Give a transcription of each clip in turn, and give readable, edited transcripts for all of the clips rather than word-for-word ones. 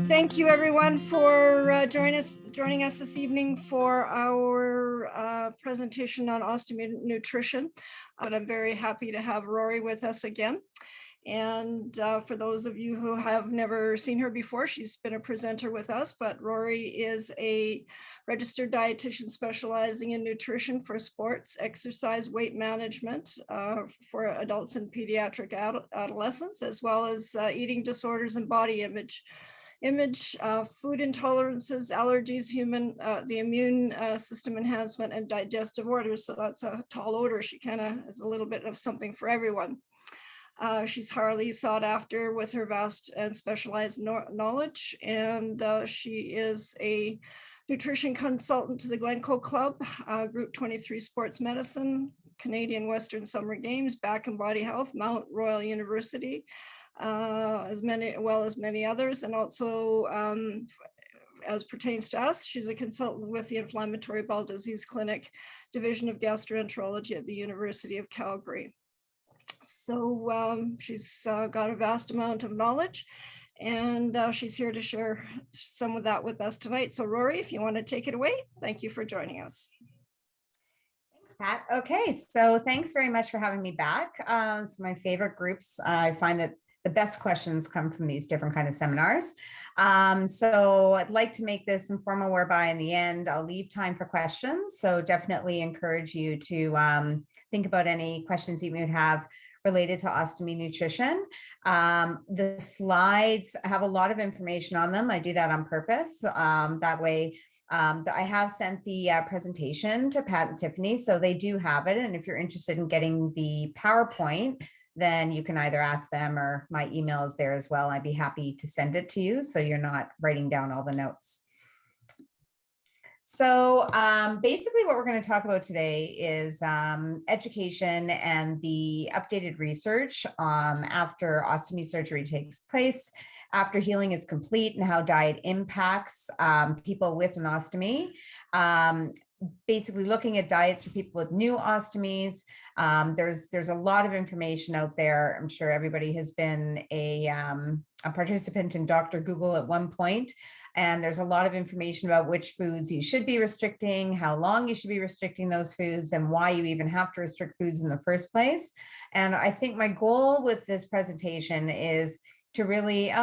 Thank you, everyone, for joining us this evening for our presentation on Ostomy Nutrition. But I'm very happy to have Rory with us again. And for those of you who have never seen her before, she's been a presenter with us, but Rory is a registered dietitian specializing in nutrition for sports, exercise, weight management for adults and pediatric adolescents, as well as eating disorders and body image, food intolerances, allergies, the immune system enhancement, and digestive orders. So that's a tall order. She kind of is a little bit of something for everyone. She's highly sought after with her vast and specialized knowledge, and she is a nutrition consultant to the Glencoe Club, Group 23 Sports Medicine, Canadian Western Summer Games, Back and Body Health, Mount Royal University, as many others, and also as pertains to us, she's a consultant with the Inflammatory Bowel Disease Clinic, Division of Gastroenterology at the University of Calgary. So she's got a vast amount of knowledge, and she's here to share some of that with us tonight. So Rory, if you want to take it away, thank you for joining us. Thanks, Pat. Okay, so thanks very much for having me back. It's my favorite groups. I find that the best questions come from these different kind of seminars. So I'd like to make this informal, whereby in the end, I'll leave time for questions. So definitely encourage you to think about any questions you might have related to Ostomy Nutrition. The slides have a lot of information on them. I do that on purpose. That way, I have sent the presentation to Pat and Tiffany, so they do have it. And if you're interested in getting the PowerPoint, then you can either ask them, or my email is there as well. I'd be happy to send it to you so you're not writing down all the notes. So basically what we're going to talk about today is education and the updated research after ostomy surgery takes place, after healing is complete, and how diet impacts people with an ostomy. Basically looking at diets for people with new ostomies. There's a lot of information out there. I'm sure everybody has been a participant in Dr. Google at one point. And there's a lot of information about which foods you should be restricting, how long you should be restricting those foods, and why you even have to restrict foods in the first place. And I think my goal with this presentation is to really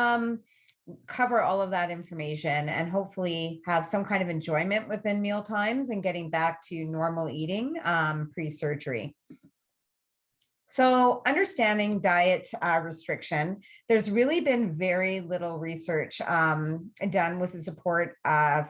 cover all of that information and hopefully have some kind of enjoyment within meal times and getting back to normal eating pre-surgery. So understanding diet restriction, there's really been very little research done with the support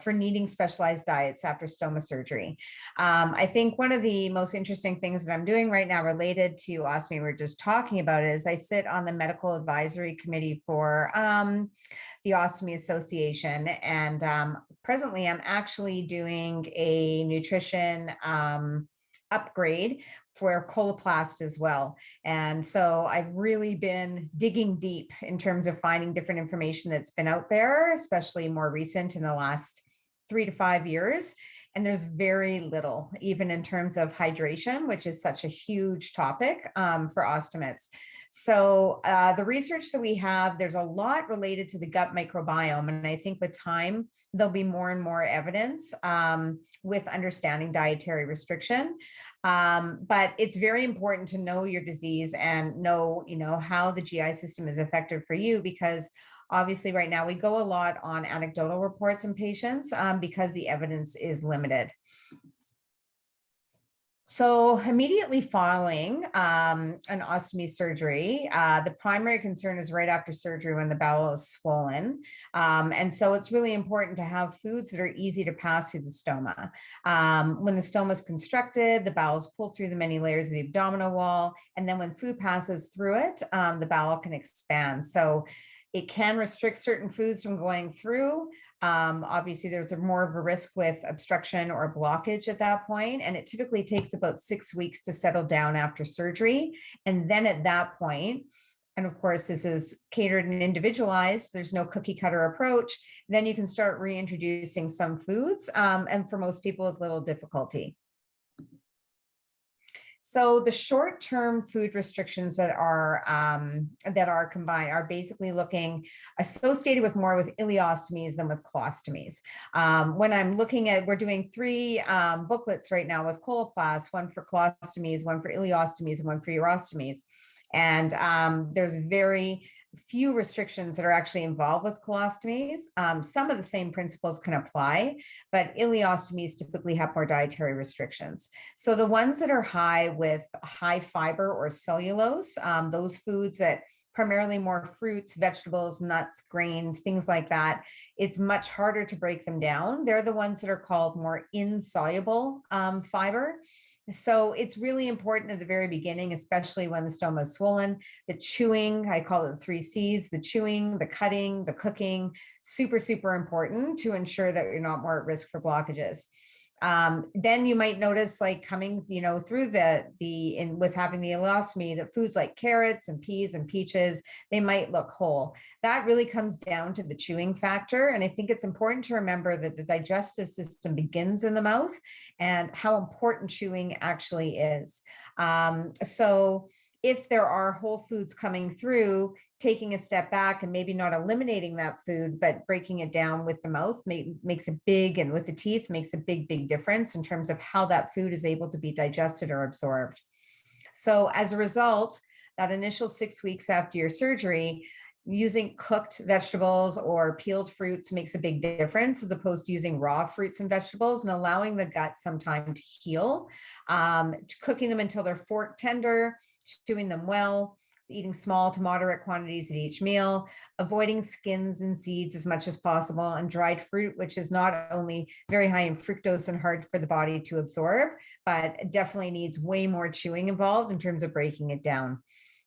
for needing specialized diets after stoma surgery. I think one of the most interesting things that I'm doing right now related to ostomy, we're just talking about, is I sit on the medical advisory committee for the Ostomy Association. And presently I'm actually doing a nutrition upgrade for Coloplast as well. And so I've really been digging deep in terms of finding different information that's been out there, especially more recent in the last 3 to 5 years. And there's very little, even in terms of hydration, which is such a huge topic for Ostomates. So the research that we have, there's a lot related to the gut microbiome. And I think with time, there'll be more and more evidence with understanding dietary restriction. But it's very important to know your disease and know, how the GI system is affected for you, because obviously right now we go a lot on anecdotal reports in patients because the evidence is limited. So immediately following an ostomy surgery, the primary concern is right after surgery when the bowel is swollen. And so it's really important to have foods that are easy to pass through the stoma. When the stoma is constructed, the bowel is pulled through the many layers of the abdominal wall. And then when food passes through it, the bowel can expand. So it can restrict certain foods from going through. Obviously, there's more of a risk with obstruction or blockage at that point, and it typically takes about 6 weeks to settle down after surgery. And then at that point, and of course, this is catered and individualized, there's no cookie cutter approach, then you can start reintroducing some foods, and for most people with little difficulty. So the short-term food restrictions that are combined are basically looking associated with more with ileostomies than with colostomies. When I'm looking at, we're doing 3 booklets right now with Coloplast, one for colostomies, one for ileostomies, and one for urostomies. And there's very few restrictions that are actually involved with colostomies. Some of the same principles can apply, but ileostomies typically have more dietary restrictions. So the ones that are high with high fiber or cellulose, those foods that primarily more fruits, vegetables, nuts, grains, things like that, it's much harder to break them down. They're the ones that are called more insoluble fiber. So it's really important at the very beginning, especially when the stoma is swollen, the chewing, I call it the 3 C's, the chewing, the cutting, the cooking, super, super important to ensure that you're not more at risk for blockages. Then you might notice, like coming, through with having the ileostomy, that foods like carrots and peas and peaches, they might look whole. That really comes down to the chewing factor. And I think it's important to remember that the digestive system begins in the mouth and how important chewing actually is. So if there are whole foods coming through, taking a step back and maybe not eliminating that food, but breaking it down with the mouth makes a big, and with the teeth makes a big, big difference in terms of how that food is able to be digested or absorbed. So as a result, that initial 6 weeks after your surgery, using cooked vegetables or peeled fruits makes a big difference, as opposed to using raw fruits and vegetables, and allowing the gut some time to heal, cooking them until they're fork tender, chewing them well, eating small to moderate quantities at each meal, avoiding skins and seeds as much as possible, and dried fruit, which is not only very high in fructose and hard for the body to absorb, but definitely needs way more chewing involved in terms of breaking it down.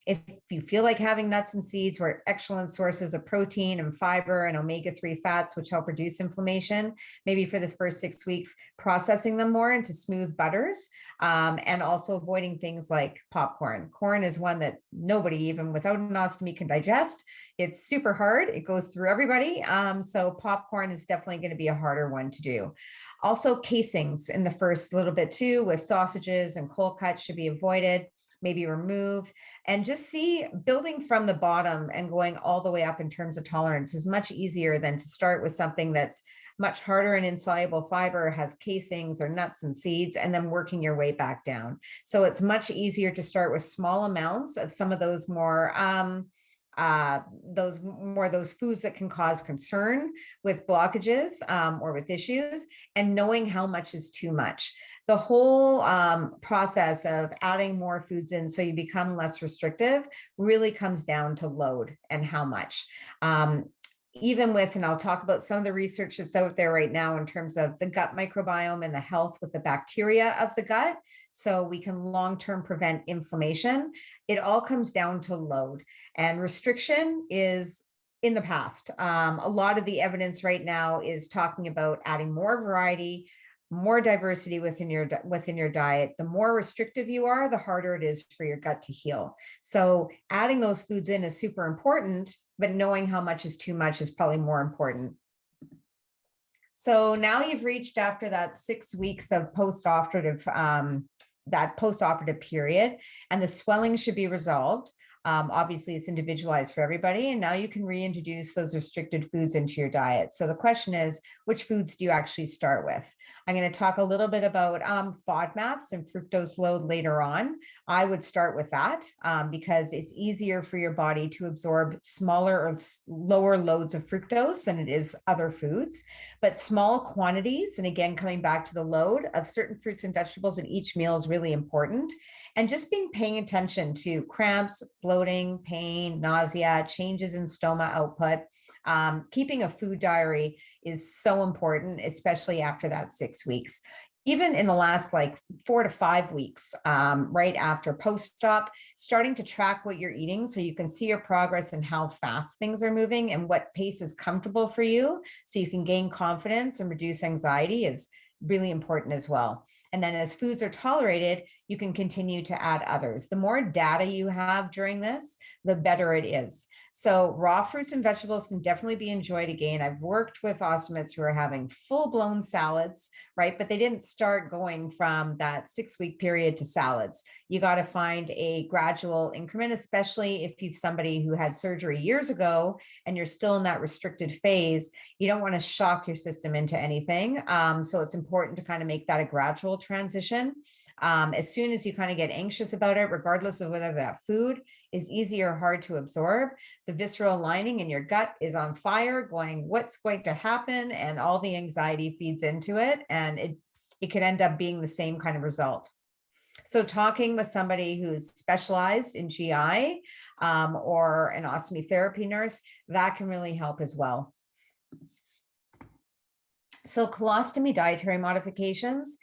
If you feel like having nuts and seeds were excellent sources of protein and fiber and omega-3 fats, which help reduce inflammation, maybe for the first 6 weeks, processing them more into smooth butters, and also avoiding things like popcorn. Corn is one that nobody, even without an ostomy, can digest. It's super hard. It goes through everybody. So popcorn is definitely going to be a harder one to do. Also, casings in the first little bit too, with sausages and cold cuts should be avoided, maybe removed, and just see building from the bottom and going all the way up in terms of tolerance is much easier than to start with something that's much harder and insoluble fiber, has casings or nuts and seeds, and then working your way back down. So it's much easier to start with small amounts of some of those more those foods that can cause concern with blockages or with issues, and knowing how much is too much. The whole process of adding more foods in so you become less restrictive really comes down to load and how much. Even with, and I'll talk about some of the research that's out there right now in terms of the gut microbiome and the health with the bacteria of the gut, so we can long-term prevent inflammation. It all comes down to load, and restriction is in the past. A lot of the evidence right now is talking about adding more variety, more diversity within your diet. The more restrictive you are, the harder it is for your gut to heal. So adding those foods in is super important, but knowing how much is too much is probably more important. So now you've reached after that 6 weeks of post-operative, that post-operative period, and the swelling should be resolved. Obviously, it's individualized for everybody, and now you can reintroduce those restricted foods into your diet. So the question is, which foods do you actually start with? I'm going to talk a little bit about FODMAPs and fructose load later on. I would start with that because it's easier for your body to absorb smaller or lower loads of fructose than it is other foods. But small quantities, and again, coming back to the load of certain fruits and vegetables in each meal is really important. And just paying attention to cramps, bloating, pain, nausea, changes in stoma output. Keeping a food diary is so important, especially after that 6 weeks. Even in the last 4 to 5 weeks, right after post-op, starting to track what you're eating so you can see your progress and how fast things are moving and what pace is comfortable for you, so you can gain confidence and reduce anxiety is really important as well. And then as foods are tolerated, you can continue to add others. The more data you have during this, the better it is. So raw fruits and vegetables can definitely be enjoyed again. I've worked with Ostomates who are having full-blown salads, right? But they didn't start going from that 6-week period to salads. You got to find a gradual increment, especially if you've somebody who had surgery years ago and you're still in that restricted phase. You don't want to shock your system into anything. So it's important to kind of make that a gradual transition. As soon as you kind of get anxious about it, regardless of whether that food is easy or hard to absorb, the visceral lining in your gut is on fire, going, what's going to happen? And all the anxiety feeds into it. And it could end up being the same kind of result. So talking with somebody who's specialized in GI or an ostomy therapy nurse, that can really help as well. So colostomy dietary modifications,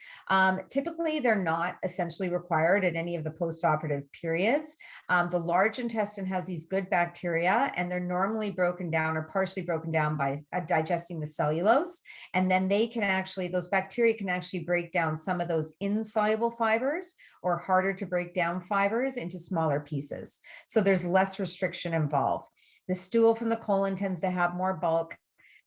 typically they're not essentially required at any of the postoperative periods. The large intestine has these good bacteria, and they're normally broken down or partially broken down by digesting the cellulose. And then they can actually, those bacteria can actually break down some of those insoluble fibers or harder to break down fibers into smaller pieces. So there's less restriction involved. The stool from the colon tends to have more bulk.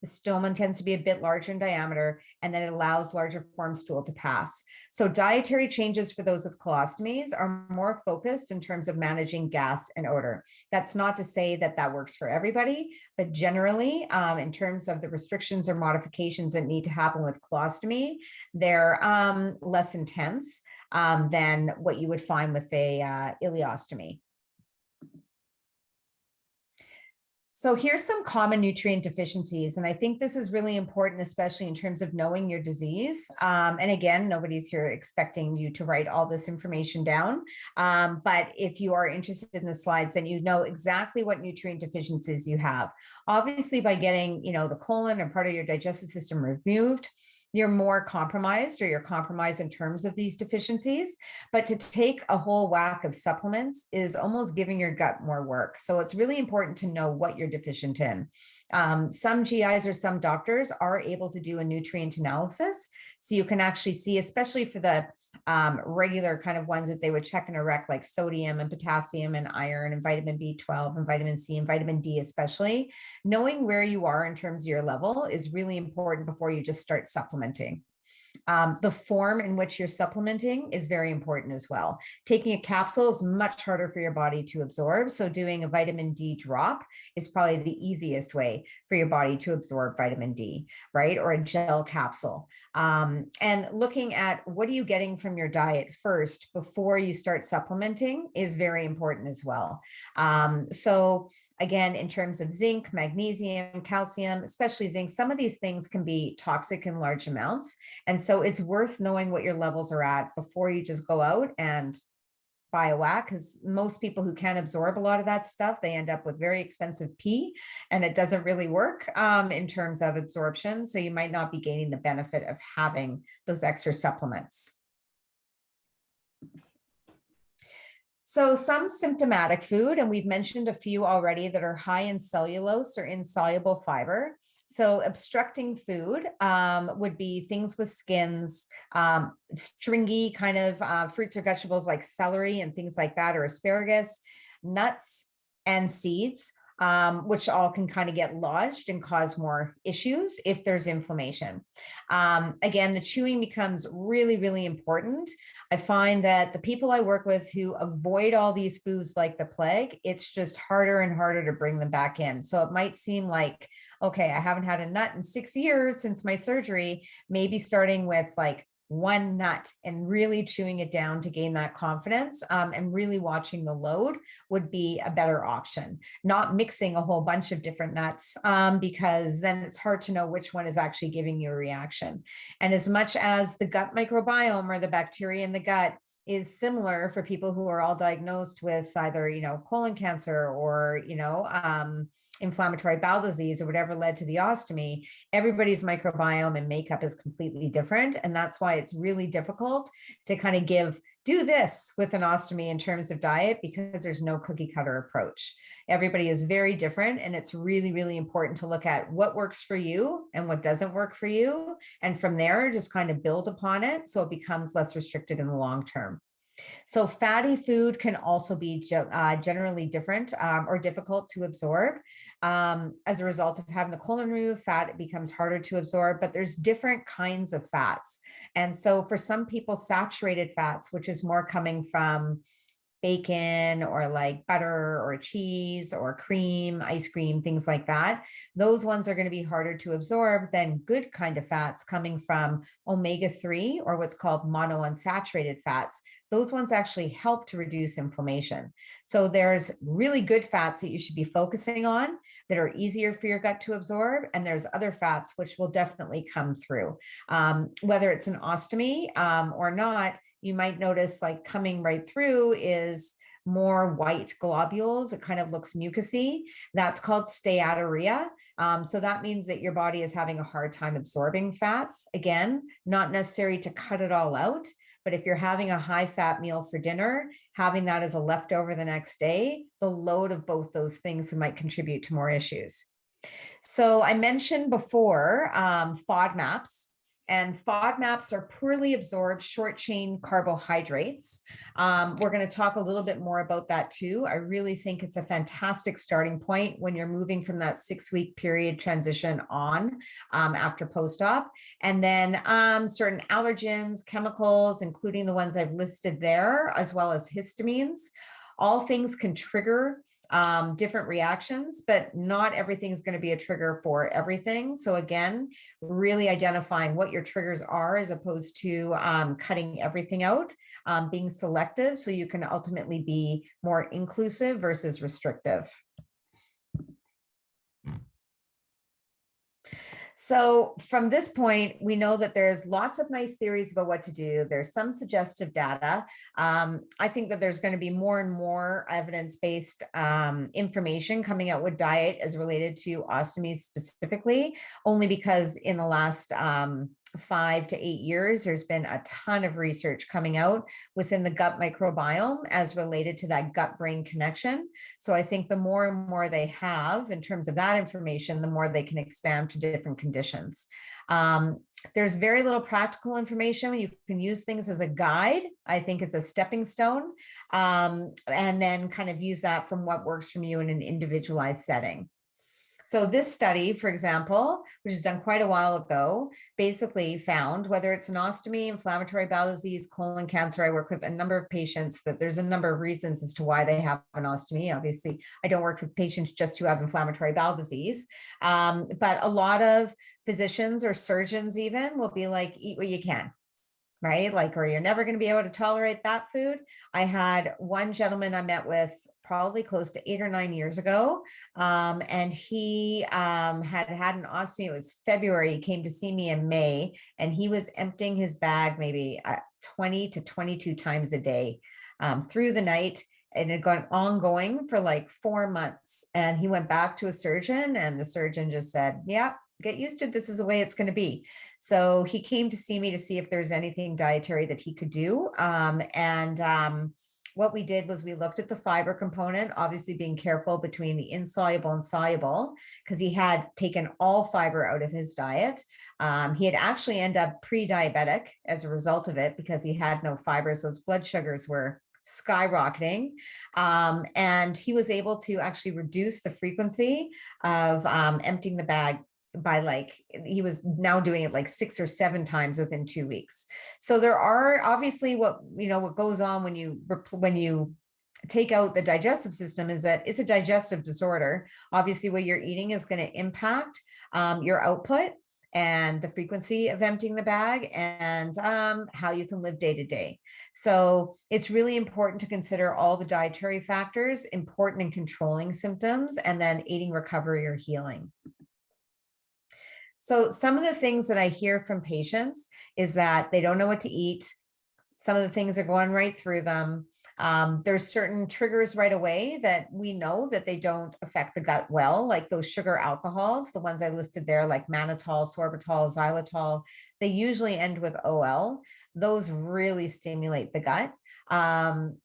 The stoma tends to be a bit larger in diameter, and then it allows larger form stool to pass. So dietary changes for those with colostomies are more focused in terms of managing gas and odor. That's not to say that that works for everybody, but generally in terms of the restrictions or modifications that need to happen with colostomy, they're less intense than what you would find with a ileostomy. So here's some common nutrient deficiencies. And I think this is really important, especially in terms of knowing your disease. And again, nobody's here expecting you to write all this information down. But if you are interested in the slides, then you know exactly what nutrient deficiencies you have. Obviously, by getting, the colon or part of your digestive system removed, you're more compromised, or you're compromised in terms of these deficiencies. But to take a whole whack of supplements is almost giving your gut more work. So it's really important to know what you're deficient in. Some GIs or some doctors are able to do a nutrient analysis. So you can actually see, especially for the regular kind of ones that they would check in a rec, like sodium and potassium and iron and vitamin B12 and vitamin C and vitamin D, especially, knowing where you are in terms of your level is really important before you just start supplementing. The form in which you're supplementing is very important as well. Taking a capsule is much harder for your body to absorb. So doing a vitamin D drop is probably the easiest way for your body to absorb vitamin D, right? Or a gel capsule. And looking at what are you getting from your diet first before you start supplementing is very important as well. So again, in terms of zinc, magnesium, calcium, especially zinc, some of these things can be toxic in large amounts. And so it's worth knowing what your levels are at before you just go out and buy a whack, because most people who can't absorb a lot of that stuff, they end up with very expensive pee, and it doesn't really work in terms of absorption. So you might not be gaining the benefit of having those extra supplements. So some symptomatic food, and we've mentioned a few already that are high in cellulose or insoluble fiber. So obstructing food would be things with skins, stringy kind of fruits or vegetables like celery and things like that, or asparagus, nuts and seeds, which all can kind of get lodged and cause more issues if there's inflammation. Again, the chewing becomes really, really important. I find that the people I work with who avoid all these foods like the plague, it's just harder and harder to bring them back in. So it might seem like, okay, I haven't had a nut in 6 years since my surgery, maybe starting with like one nut and really chewing it down to gain that confidence, and really watching the load would be a better option. Not mixing a whole bunch of different nuts, because then it's hard to know which one is actually giving you a reaction. And as much as the gut microbiome or the bacteria in the gut is similar for people who are all diagnosed with either, colon cancer or, inflammatory bowel disease or whatever led to the ostomy, everybody's microbiome and makeup is completely different. And that's why it's really difficult to kind of do this with an ostomy in terms of diet, because there's no cookie cutter approach. Everybody is very different. And it's really, really important to look at what works for you and what doesn't work for you. And from there, just kind of build upon it so it becomes less restricted in the long term. So fatty food can also be generally different or difficult to absorb. As a result of having the colon removed, fat, it becomes harder to absorb, but there's different kinds of fats. And so for some people, saturated fats, which is more coming from bacon or like butter or cheese or cream, ice cream, things like that, those ones are going to be harder to absorb than good kind of fats coming from omega-3 or what's called monounsaturated fats. Those ones actually help to reduce inflammation. So there's really good fats that you should be focusing on that are easier for your gut to absorb. And there's other fats which will definitely come through. Whether it's an ostomy or not, you might notice like coming right through is more white globules. It kind of looks mucousy. That's called steatorrhea. So that means that your body is having a hard time absorbing fats. Again, not necessary to cut it all out, but if you're having a high fat meal for dinner, having that as a leftover the next day, the load of both those things might contribute to more issues. So I mentioned before FODMAPs. And FODMAPs are poorly absorbed short chain carbohydrates. We're going to talk a little bit more about that too. I really think it's a fantastic starting point when you're moving from that 6-week period transition on after post-op. And then certain allergens, chemicals, including the ones I've listed there, as well as histamines. All things can trigger different reactions, but not everything is going to be a trigger for everything. So again, really identifying what your triggers are as opposed to cutting everything out, being selective so you can ultimately be more inclusive versus restrictive. So from this point, we know that there's lots of nice theories about what to do. There's some suggestive data. I think that there's going to be more and more evidence-based information coming out with diet as related to ostomies specifically, only because in the last 5 to 8 years, there's been a ton of research coming out within the gut microbiome as related to that gut-brain connection. So I think the more and more they have in terms of that information, the more they can expand to different conditions. There's very little practical information. You can use things as a guide. I think it's a stepping stone, and then kind of use that from what works from you in an individualized setting. So this study, for example, which was done quite a while ago, basically found whether it's an ostomy, inflammatory bowel disease, colon cancer. I work with a number of patients that there's a number of reasons as to why they have an ostomy. Obviously, I don't work with patients just who have inflammatory bowel disease, but a lot of physicians or surgeons even will be like, eat what you can. Right? Like, or you're never going to be able to tolerate that food. I had one gentleman I met with probably close to 8 or 9 years ago. And he had an ostomy. It was February. He came to see me in May, and he was emptying his bag maybe 20 to 22 times a day through the night. And it had gone ongoing for like 4 months. And he went back to a surgeon, and the surgeon just said, yeah, get used to it. This is the way it's going to be. So he came to see me to see if there's anything dietary that he could do. What we did was we looked at the fiber component, obviously being careful between the insoluble and soluble, because he had taken all fiber out of his diet. He had actually ended up pre-diabetic as a result of it because he had no fiber. So his blood sugars were skyrocketing. And he was able to actually reduce the frequency of emptying the bag by like, he was now doing it like 6 or 7 times within 2 weeks. So there are obviously what goes on when you take out the digestive system is that it's a digestive disorder. Obviously what you're eating is going to impact your output and the frequency of emptying the bag and how you can live day to day. So it's really important to consider all the dietary factors important in controlling symptoms and then aiding recovery or healing. So some of the things that I hear from patients is that they don't know what to eat. Some of the things are going right through them. There's certain triggers right away that we know that they don't affect the gut well, like those sugar alcohols, the ones I listed there, like mannitol, sorbitol, xylitol, they usually end with OL. Those really stimulate the gut.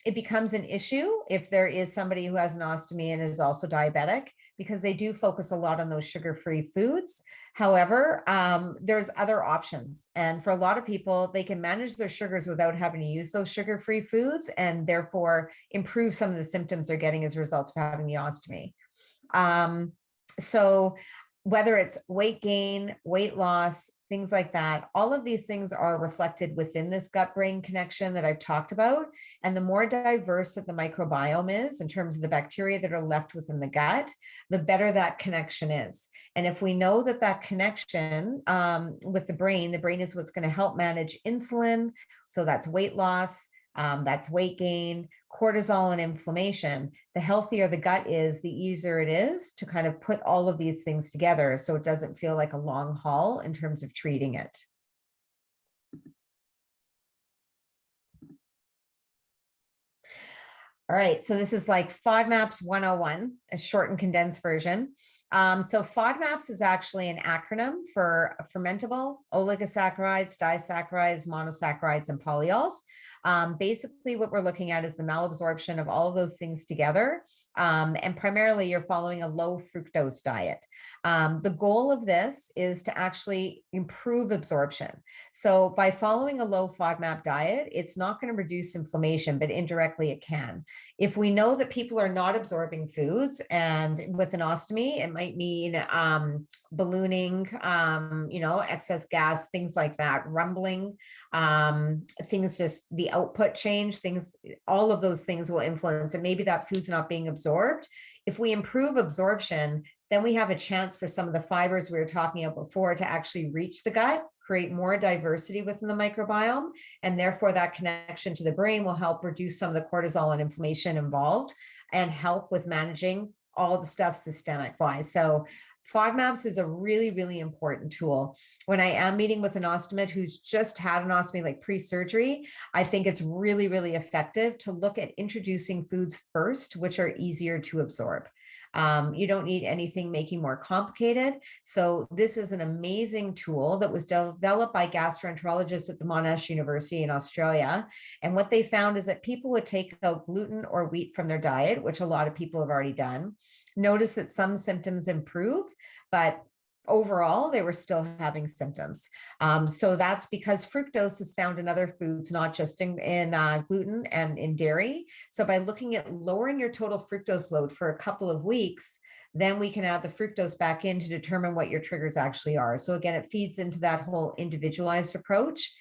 It becomes an issue if there is somebody who has an ostomy and is also diabetic, because they do focus a lot on those sugar-free foods. However, there's other options. And for a lot of people, they can manage their sugars without having to use those sugar-free foods and therefore improve some of the symptoms they're getting as a result of having the ostomy. So whether it's weight gain, weight loss, things like that, all of these things are reflected within this gut-brain connection that I've talked about. And the more diverse that the microbiome is in terms of the bacteria that are left within the gut, the better that connection is. And if we know that that connection with the brain is what's going to help manage insulin, so that's weight loss, that's weight gain, cortisol, and inflammation, the healthier the gut is, the easier it is to kind of put all of these things together so it doesn't feel like a long haul in terms of treating it. All right, so this is like FODMAPs 101, a short and condensed version. So FODMAPs is actually an acronym for fermentable oligosaccharides, disaccharides, monosaccharides, and polyols. Basically, what we're looking at is the malabsorption of all of those things together. And primarily, you're following a low fructose diet. The goal of this is to actually improve absorption. So by following a low FODMAP diet, it's not going to reduce inflammation, but indirectly it can. If we know that people are not absorbing foods, and with an ostomy, it might mean ballooning, excess gas, things like that, rumbling, things, just the output change, things, all of those things will influence. And maybe that food's not being absorbed. If we improve absorption, then we have a chance for some of the fibers we were talking about before to actually reach the gut, create more diversity within the microbiome, and therefore that connection to the brain will help reduce some of the cortisol and inflammation involved and help with managing all the stuff systemic wise. So FODMAPs is a really, really important tool. When I am meeting with an ostomate who's just had an ostomy, like pre-surgery, I think it's really, really effective to look at introducing foods first, which are easier to absorb. You don't need anything making more complicated. So this is an amazing tool that was developed by gastroenterologists at the Monash University in Australia. And what they found is that people would take out gluten or wheat from their diet, which a lot of people have already done. Notice that some symptoms improve, but overall, they were still having symptoms. So that's because fructose is found in other foods, not just in gluten and in dairy. So by looking at lowering your total fructose load for a couple of weeks, then we can add the fructose back in to determine what your triggers actually are. So again, it feeds into that whole individualized approach.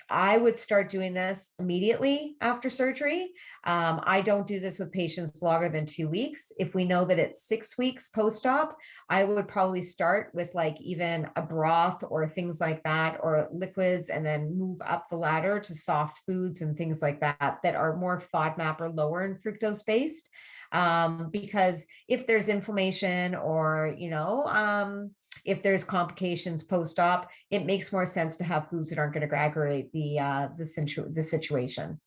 I would start doing this immediately after surgery. I don't do this with patients longer than 2 weeks. If we know that it's 6 weeks post-op, I would probably start with like even a broth or things like that, or liquids, and then move up the ladder to soft foods and things like that, that are more FODMAP or lower in fructose based. Because if there's inflammation or, if there's complications post-op, it makes more sense to have foods that aren't going to aggravate the situation.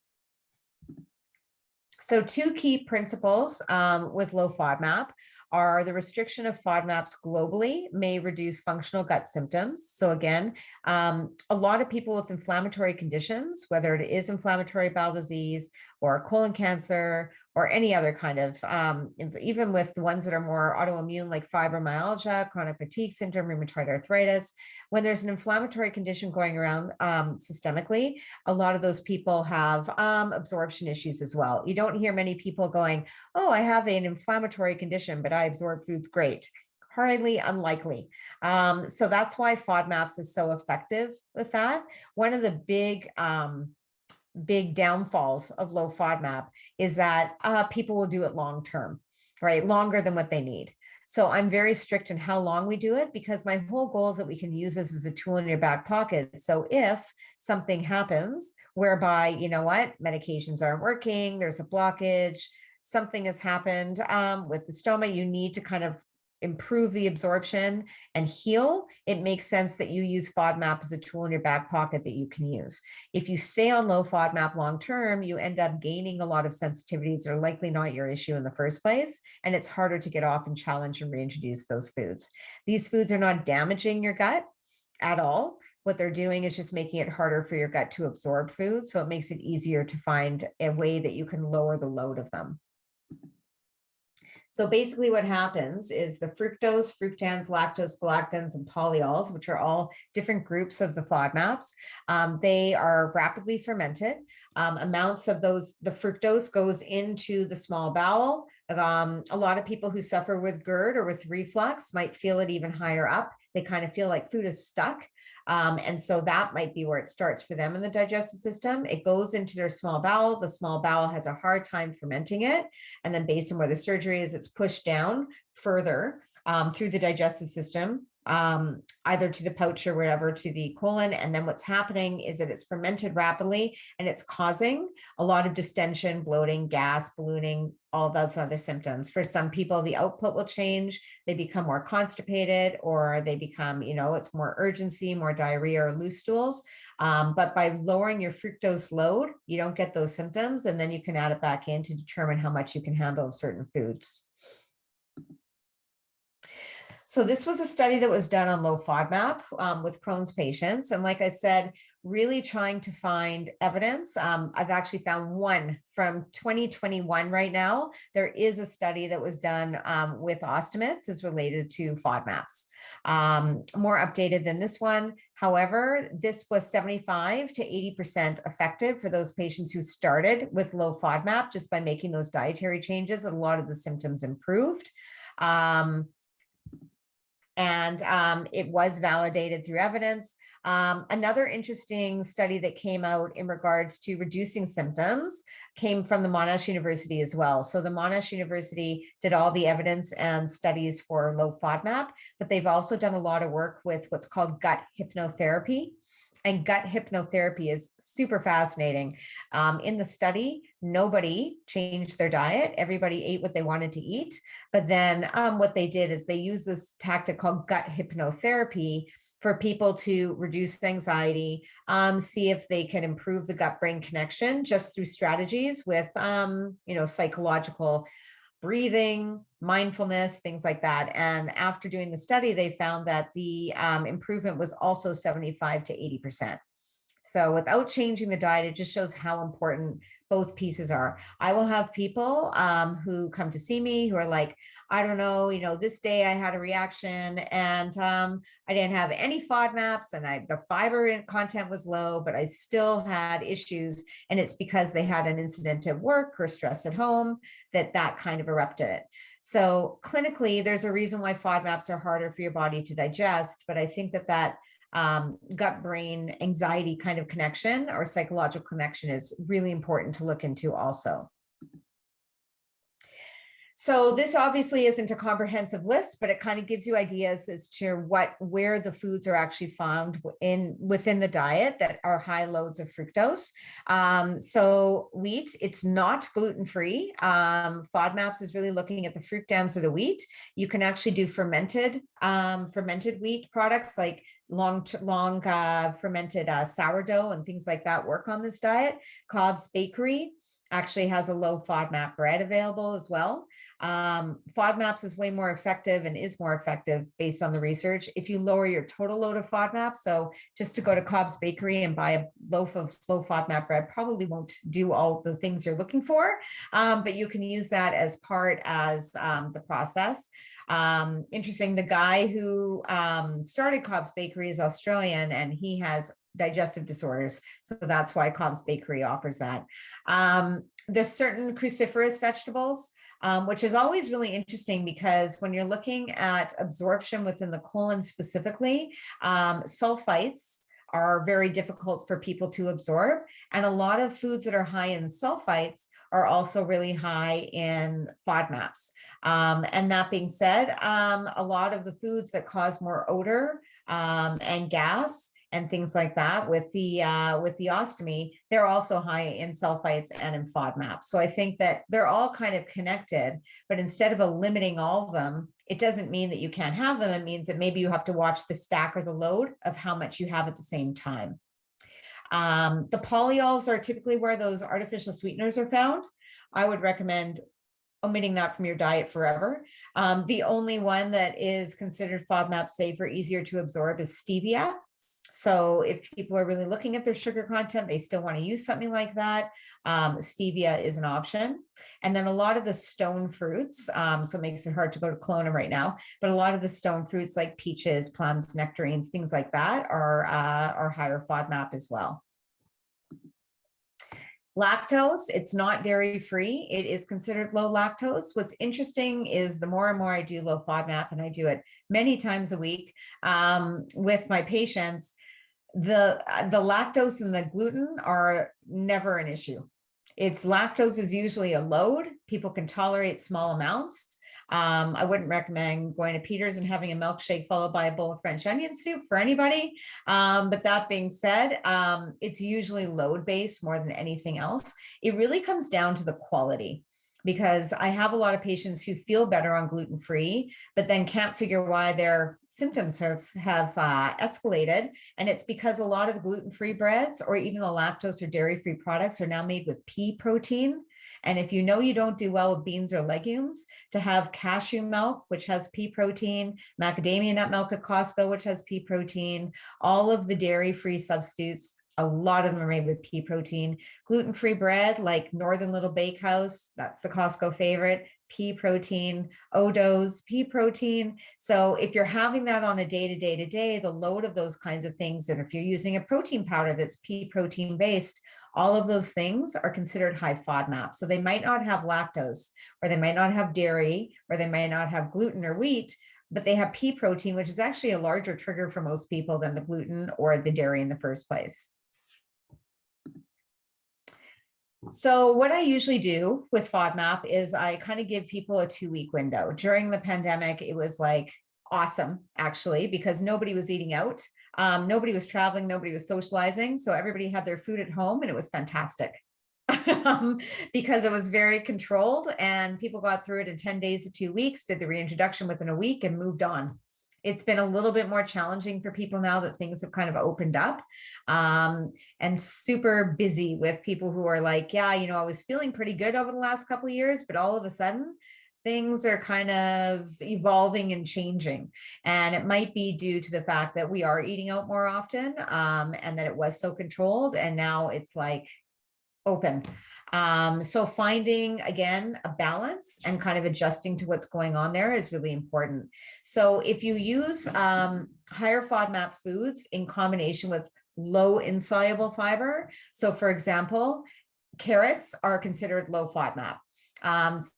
So 2 key principles with low FODMAP are the restriction of FODMAPs globally may reduce functional gut symptoms. So again, a lot of people with inflammatory conditions, whether it is inflammatory bowel disease or colon cancer or any other kind of, even with the ones that are more autoimmune, like fibromyalgia, chronic fatigue syndrome, rheumatoid arthritis, when there's an inflammatory condition going around systemically, a lot of those people have absorption issues as well. You don't hear many people going, oh, I have an inflammatory condition, but I absorb foods great. Highly unlikely. So that's why FODMAPs is so effective with that. One of the big downfalls of low FODMAP is that people will do it long term, right? Longer than what they need. So I'm very strict in how long we do it, because my whole goal is that we can use this as a tool in your back pocket. So if something happens whereby, you know what, medications aren't working, there's a blockage, something has happened with the stoma, you need to kind of improve the absorption and heal, it makes sense that you use FODMAP as a tool in your back pocket that you can use. If you stay on low FODMAP long-term, you end up gaining a lot of sensitivities that are likely not your issue in the first place, and it's harder to get off and challenge and reintroduce those foods. These foods are not damaging your gut at all. What they're doing is just making it harder for your gut to absorb food, so it makes it easier to find a way that you can lower the load of them. So basically what happens is the fructose, fructans, lactose, galactans, and polyols, which are all different groups of the FODMAPs, they are rapidly fermented. Amounts of the fructose goes into the small bowel. A lot of people who suffer with GERD or with reflux might feel it even higher up. They kind of feel like food is stuck. And so that might be where it starts for them in the digestive system. It goes into their small bowel. The small bowel has a hard time fermenting it. And then based on where the surgery is, it's pushed down further through the digestive system, either to the pouch or wherever to the colon. And then what's happening is that it's fermented rapidly and it's causing a lot of distension, bloating, gas, ballooning, all those other symptoms. For some people, the output will change. They become more constipated, or they become, it's more urgency, more diarrhea or loose stools. But by lowering your fructose load, you don't get those symptoms. And then you can add it back in to determine how much you can handle of certain foods. So this was a study that was done on low FODMAP with Crohn's patients. And like I said, really trying to find evidence. I've actually found one from 2021 right now. There is a study that was done with Ostomates is related to FODMAPs. More updated than this one. However, this was 75 to 80% effective for those patients who started with low FODMAP just by making those dietary changes. A lot of the symptoms improved. And it was validated through evidence. Another interesting study that came out in regards to reducing symptoms came from the Monash University as well. So the Monash University did all the evidence and studies for low FODMAP, but they've also done a lot of work with what's called gut hypnotherapy. And gut hypnotherapy is super fascinating. In the study, nobody changed their diet. Everybody ate what they wanted to eat. But then what they did is they used this tactic called gut hypnotherapy for people to reduce anxiety, see if they can improve the gut-brain connection just through strategies with, psychological breathing, mindfulness, things like that. And after doing the study, they found that the improvement was also 75 to 80%. So without changing the diet, it just shows how important both pieces are. I will have people who come to see me who are like, I don't know, this day I had a reaction and I didn't have any FODMAPs and the fiber content was low, but I still had issues. And it's because they had an incident at work or stress at home that kind of erupted it. So clinically, there's a reason why FODMAPs are harder for your body to digest, but I think that gut-brain anxiety kind of connection or psychological connection is really important to look into also. So this obviously isn't a comprehensive list, but it kind of gives you ideas as to where the foods are actually found within the diet that are high loads of fructose. So wheat, it's not gluten-free. FODMAPs is really looking at the fructans of the wheat. You can actually do fermented wheat products like long fermented sourdough and things like that work on this diet. Cobb's Bakery actually has a low FODMAP bread available as well. FODMAPs is way more effective and is more effective based on the research if you lower your total load of FODMAP. So just to go to Cobb's Bakery and buy a loaf of low FODMAP bread probably won't do all the things you're looking for, but you can use that as part as the process. Interesting, the guy who started Cobb's Bakery is Australian and he has digestive disorders. So that's why Cobb's Bakery offers that. There's certain cruciferous vegetables, which is always really interesting because when you're looking at absorption within the colon specifically, sulfites are very difficult for people to absorb. And a lot of foods that are high in sulfites are also really high in FODMAPs. And that being said, a lot of the foods that cause more odor and gas and things like that with the ostomy, they're also high in sulfites and in FODMAP. So I think that they're all kind of connected, but instead of eliminating all of them, it doesn't mean that you can't have them. It means that maybe you have to watch the stack or the load of how much you have at the same time. The polyols are typically where those artificial sweeteners are found. I would recommend omitting that from your diet forever. The only one that is considered FODMAP safe or easier to absorb is stevia. So if people are really looking at their sugar content, they still want to use something like that. Stevia is an option. And then a lot of the stone fruits, so it makes it hard to go to clone them right now, but a lot of the stone fruits like peaches, plums, nectarines, things like that are higher FODMAP as well. Lactose, it's not dairy free. It is considered low lactose. What's interesting is the more and more I do low FODMAP, and I do it many times a week with my patients, the lactose and the gluten are never an issue. It's lactose is usually a load. People can tolerate small amounts. I wouldn't recommend going to Peter's and having a milkshake followed by a bowl of French onion soup for anybody. But that being said, it's usually load-based more than anything else. It really comes down to the quality, because I have a lot of patients who feel better on gluten-free, but then can't figure why their symptoms have escalated. And it's because a lot of the gluten-free breads or even the lactose or dairy-free products are now made with pea protein. And if you know you don't do well with beans or legumes, to have cashew milk, which has pea protein, macadamia nut milk at Costco, which has pea protein, all of the dairy-free substitutes, a lot of them are made with pea protein. Gluten-free bread, like Northern Little Bakehouse, that's the Costco favorite, pea protein. Odo's, pea protein. So if you're having that on a day-to-day, the load of those kinds of things, and if you're using a protein powder that's pea protein based, all of those things are considered high FODMAP. So they might not have lactose, or they might not have dairy, or they might not have gluten or wheat, but they have pea protein, which is actually a larger trigger for most people than the gluten or the dairy in the first place. So what I usually do with FODMAP is I kind of give people a 2-week window. During the pandemic, it was like awesome, actually, because nobody was eating out. Nobody was traveling, nobody was socializing. So everybody had their food at home, and it was fantastic because it was very controlled, and people got through it in 10 days to 2 weeks, did the reintroduction within a week, and moved on. It's been a little bit more challenging for people now that things have kind of opened up, and super busy with people who are like, yeah, you know, I was feeling pretty good over the last couple of years, but all of a sudden things are kind of evolving and changing. And it might be due to the fact that we are eating out more often, and that it was so controlled, and now it's like open. So finding, again, a balance and kind of adjusting to what's going on there is really important. So if you use higher FODMAP foods in combination with low insoluble fiber, so for example, carrots are considered low FODMAP.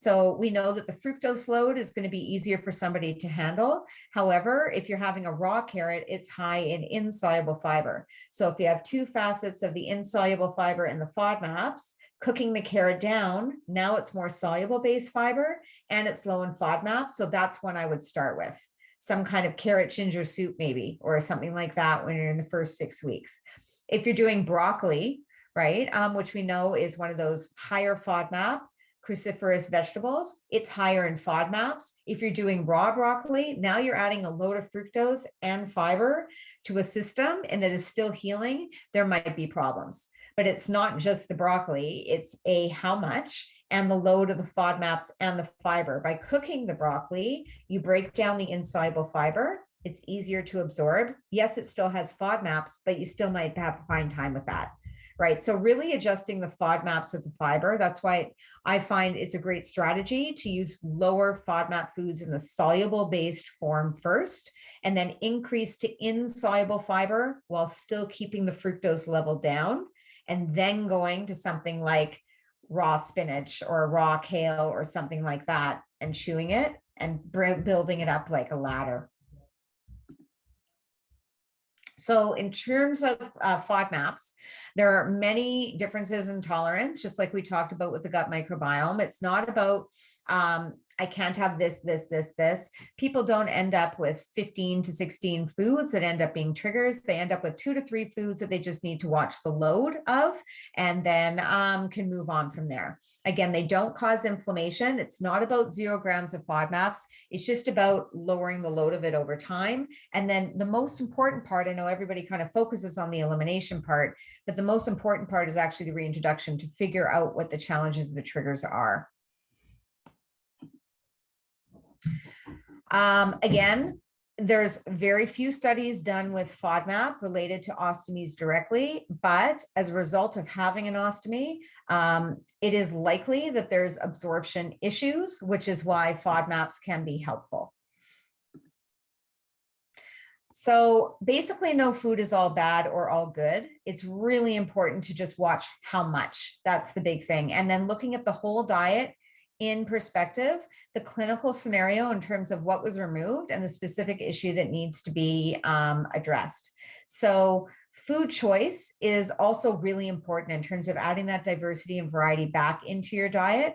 So we know that the fructose load is going to be easier for somebody to handle. However, if you're having a raw carrot, it's high in insoluble fiber. So if you have two facets of the insoluble fiber and the FODMAPs, cooking the carrot down, now it's more soluble based fiber and it's low in FODMAP. So that's when I would start with some kind of carrot ginger soup, maybe, or something like that when you're in the first 6 weeks. If you're doing broccoli, right, which we know is one of those higher FODMAP cruciferous vegetables, it's higher in FODMAPs. If you're doing raw broccoli, now you're adding a load of fructose and fiber to a system and that is still healing, there might be problems. But it's not just the broccoli, it's how much and the load of the FODMAPs and the fiber. By cooking the broccoli, you break down the insoluble fiber. It's easier to absorb. Yes, it still has FODMAPs, but you still might have to find time with that. Right. So really adjusting the FODMAPs with the fiber. That's why I find it's a great strategy to use lower FODMAP foods in the soluble based form first, and then increase to insoluble fiber while still keeping the fructose level down, and then going to something like raw spinach or raw kale or something like that and chewing it and building it up like a ladder. So in terms of FODMAPs, there are many differences in tolerance, just like we talked about with the gut microbiome. It's not about, I can't have this. People don't end up with 15 to 16 foods that end up being triggers. They end up with 2 to 3 foods that they just need to watch the load of, and then can move on from there. Again, they don't cause inflammation. It's not about 0 grams of FODMAPs. It's just about lowering the load of it over time. And then the most important part, I know everybody kind of focuses on the elimination part, but the most important part is actually the reintroduction to figure out what the challenges of the triggers are. Again, There's very few studies done with FODMAP related to ostomies directly, but as a result of having an ostomy, it is likely that there's absorption issues, which is why FODMAPs can be helpful. So basically, no food is all bad or all good. It's really important to just watch how much. That's the big thing. And then looking at the whole diet in perspective, the clinical scenario in terms of what was removed and the specific issue that needs to be addressed. So food choice is also really important in terms of adding that diversity and variety back into your diet.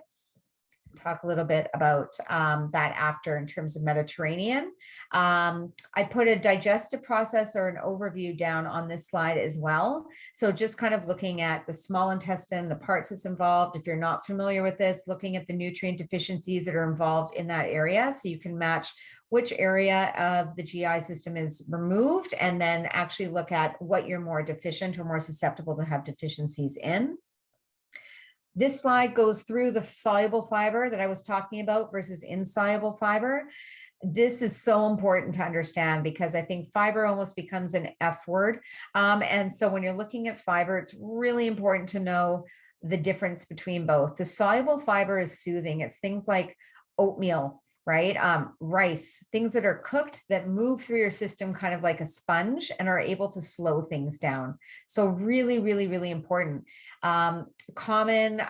Talk a little bit about that after in terms of Mediterranean. I put a digestive process or an overview down on this slide as well. So just kind of looking at the small intestine, the parts that's involved. If you're not familiar with this, looking at the nutrient deficiencies that are involved in that area, so you can match which area of the GI system is removed, and then actually look at what you're more deficient or more susceptible to have deficiencies in. This slide goes through the soluble fiber that I was talking about versus insoluble fiber. This is so important to understand because I think fiber almost becomes an F word. And so when you're looking at fiber, it's really important to know the difference between both. The soluble fiber is soothing. It's things like oatmeal, right? Rice, things that are cooked that move through your system kind of like a sponge and are able to slow things down. So really, really, really important. Common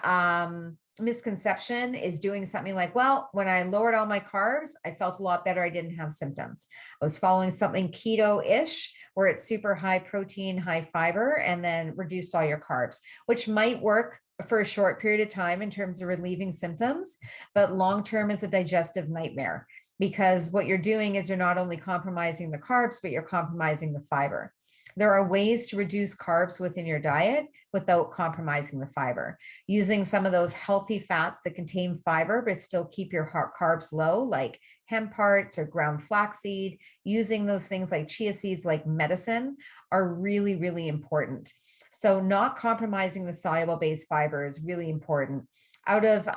misconception is doing something like, well, when I lowered all my carbs, I felt a lot better. I didn't have symptoms. I was following something keto-ish where it's super high protein, high fiber, and then reduced all your carbs, which might work for a short period of time in terms of relieving symptoms, but long-term is a digestive nightmare because what you're doing is you're not only compromising the carbs, but you're compromising the fiber. There are ways to reduce carbs within your diet without compromising the fiber. Using some of those healthy fats that contain fiber, but still keep your carbs low, like hemp hearts or ground flaxseed, using those things like chia seeds, like medicine, are really, really important. So not compromising the soluble base fiber is really important. Out of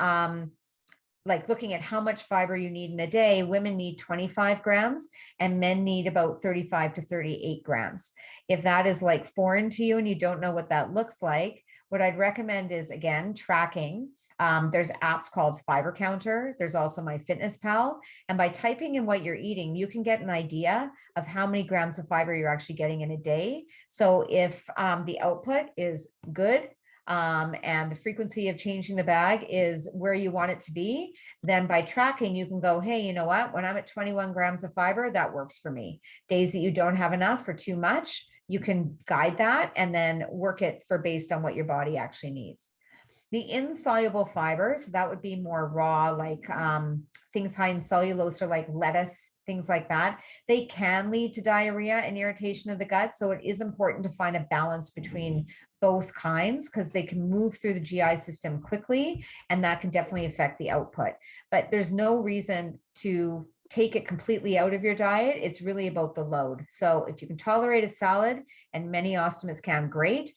like looking at how much fiber you need in a day, women need 25 grams and men need about 35 to 38 grams. If that is like foreign to you and you don't know what that looks like, what I'd recommend is, again, tracking. There's apps called Fiber Counter. There's also MyFitnessPal. And by typing in what you're eating, you can get an idea of how many grams of fiber you're actually getting in a day. So if the output is good, and the frequency of changing the bag is where you want it to be, then by tracking, you can go, hey, you know what? When I'm at 21 grams of fiber, that works for me. Days that you don't have enough or too much, you can guide that and then work it for based on what your body actually needs. The insoluble fibers, that would be more raw, like things high in cellulose or like lettuce, things like that. They can lead to diarrhea and irritation of the gut. So it is important to find a balance between both kinds because they can move through the GI system quickly and that can definitely affect the output. But there's no reason to take it completely out of your diet. It's really about the load. So if you can tolerate a salad, and many ostomates can, great.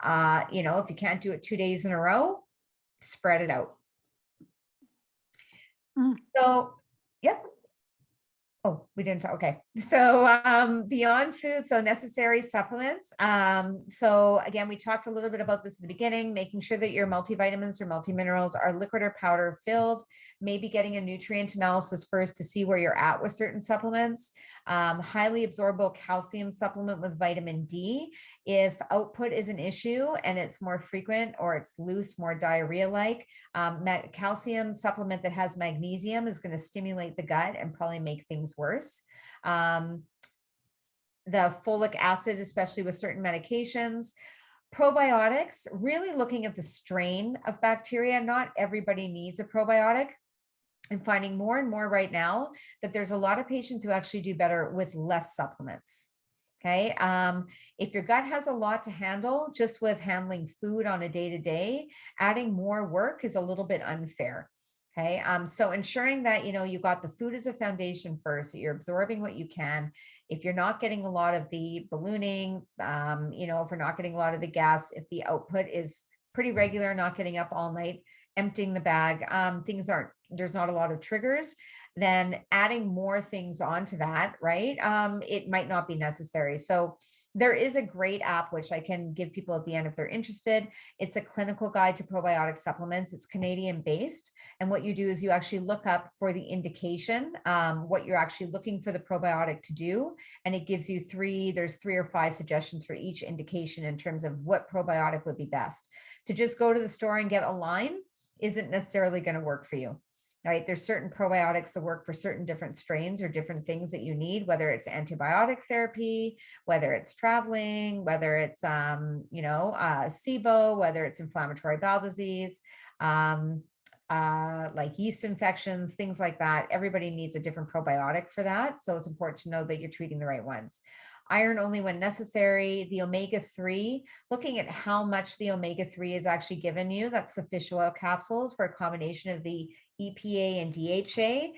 You know, if you can't do it 2 days in a row, spread it out. So, yep. Oh, we didn't. Okay. So beyond food, so necessary supplements. So again, we talked a little bit about this at the beginning, making sure that your multivitamins or multiminerals are liquid or powder filled, maybe getting a nutrient analysis first to see where you're at with certain supplements. Highly absorbable calcium supplement with vitamin D. If output is an issue and it's more frequent or it's loose, more diarrhea-like, calcium supplement that has magnesium is going to stimulate the gut and probably make things worse. The folic acid, especially with certain medications. Probiotics, really looking at the strain of bacteria. Not everybody needs a probiotic. I'm finding more and more right now that there's a lot of patients who actually do better with less supplements. Okay. If your gut has a lot to handle just with handling food on a day-to-day, adding more work is a little bit unfair. Okay. So ensuring that, you know, you got the food as a foundation first, that you're absorbing what you can. If you're not getting a lot of the ballooning, you know, if we're not getting a lot of the gas, if the output is pretty regular, not getting up all night, emptying the bag, things aren't, there's not a lot of triggers, then adding more things onto that, right? It might not be necessary. So there is a great app, which I can give people at the end if they're interested. It's a clinical guide to probiotic supplements. It's Canadian based. And what you do is you actually look up for the indication, what you're actually looking for the probiotic to do. And it gives you there's 3 or 5 suggestions for each indication in terms of what probiotic would be best. To just go to the store and get a line isn't necessarily going to work for you. Right? There's certain probiotics that work for certain different strains or different things that you need, whether it's antibiotic therapy, whether it's traveling, whether it's, SIBO, whether it's inflammatory bowel disease, like yeast infections, things like that. Everybody needs a different probiotic for that. So it's important to know that you're treating the right ones. Iron only when necessary. The omega-3, looking at how much the omega-3 is actually given you, that's the fish oil capsules for a combination of the EPA and DHA.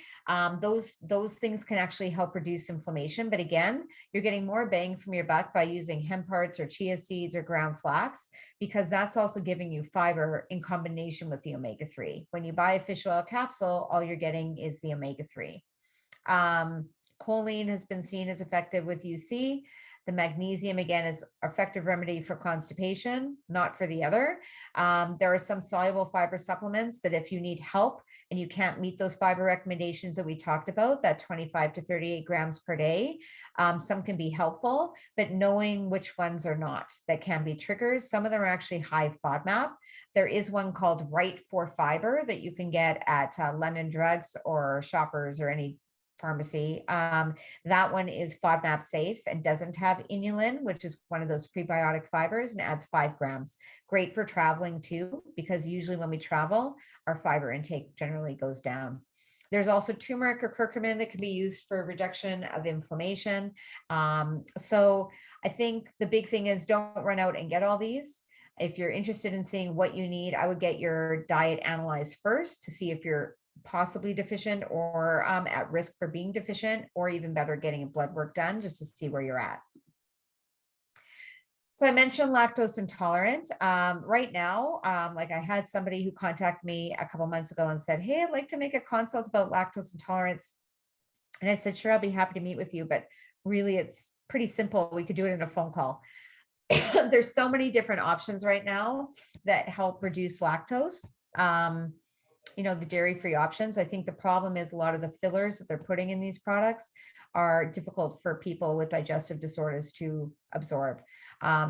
Those things can actually help reduce inflammation. But again, you're getting more bang from your buck by using hemp hearts or chia seeds or ground flax, because that's also giving you fiber in combination with the omega-3. When you buy a fish oil capsule, all you're getting is the omega-3. Choline has been seen as effective with UC. The magnesium, again, is effective remedy for constipation, not for the other. There are some soluble fiber supplements that if you need help and you can't meet those fiber recommendations that we talked about, that 25 to 38 grams per day, some can be helpful, but knowing which ones are not, that can be triggers. Some of them are actually high FODMAP. There is one called Right for Fiber that you can get at London Drugs or Shoppers or any pharmacy. That one is FODMAP safe and doesn't have inulin, which is one of those prebiotic fibers, and adds 5 grams. Great for traveling too, because usually when we travel, our fiber intake generally goes down. There's also turmeric or curcumin that can be used for reduction of inflammation. So I think the big thing is don't run out and get all these. If you're interested in seeing what you need, I would get your diet analyzed first to see if you're possibly deficient or at risk for being deficient, or even better, getting a blood work done just to see where you're at. So I mentioned lactose intolerant. Right now, like I had somebody who contacted me a couple months ago and said, hey, I'd like to make a consult about lactose intolerance. And I said, sure, I'll be happy to meet with you. But really, it's pretty simple. We could do it in a phone call. There's so many different options right now that help reduce lactose. The dairy-free options. I think the problem is a lot of the fillers that they're putting in these products are difficult for people with digestive disorders to absorb.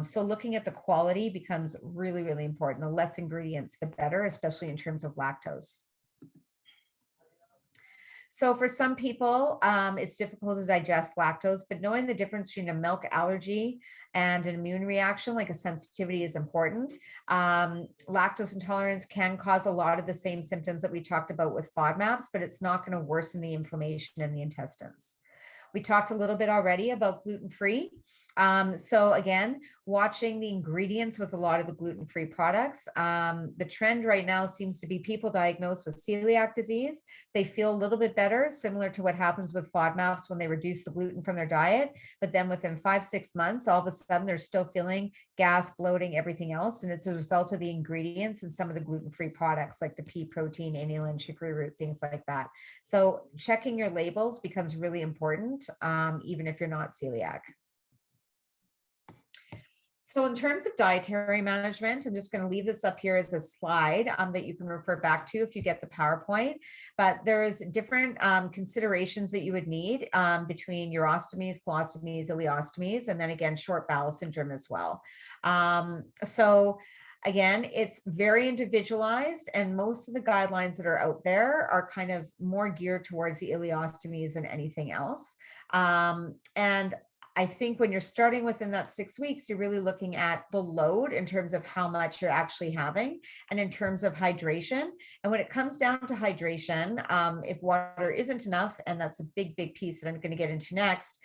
So looking at the quality becomes really, really important. The less ingredients, the better, especially in terms of lactose. So for some people, it's difficult to digest lactose, but knowing the difference between a milk allergy and an immune reaction, like a sensitivity, is important. Lactose intolerance can cause a lot of the same symptoms that we talked about with FODMAPs, but it's not going to worsen the inflammation in the intestines. We talked a little bit already about gluten-free. So again, watching the ingredients with a lot of the gluten-free products. The trend right now seems to be people diagnosed with celiac disease. They feel a little bit better, similar to what happens with FODMAPs when they reduce the gluten from their diet. But then within 5-6 months, all of a sudden they're still feeling gas, bloating, everything else. And it's a result of the ingredients in some of the gluten-free products like the pea protein, inulin, chicory root, things like that. So checking your labels becomes really important, even if you're not celiac. So in terms of dietary management, I'm just going to leave this up here as a slide that you can refer back to if you get the PowerPoint. But there's different considerations that you would need between your ostomies, colostomies, ileostomies, and then again, short bowel syndrome as well. So again, it's very individualized, and most of the guidelines that are out there are kind of more geared towards the ileostomies than anything else. And I think when you're starting within that 6 weeks, you're really looking at the load in terms of how much you're actually having and in terms of hydration. And when it comes down to hydration, if water isn't enough, and that's a big, big piece that I'm going to get into next,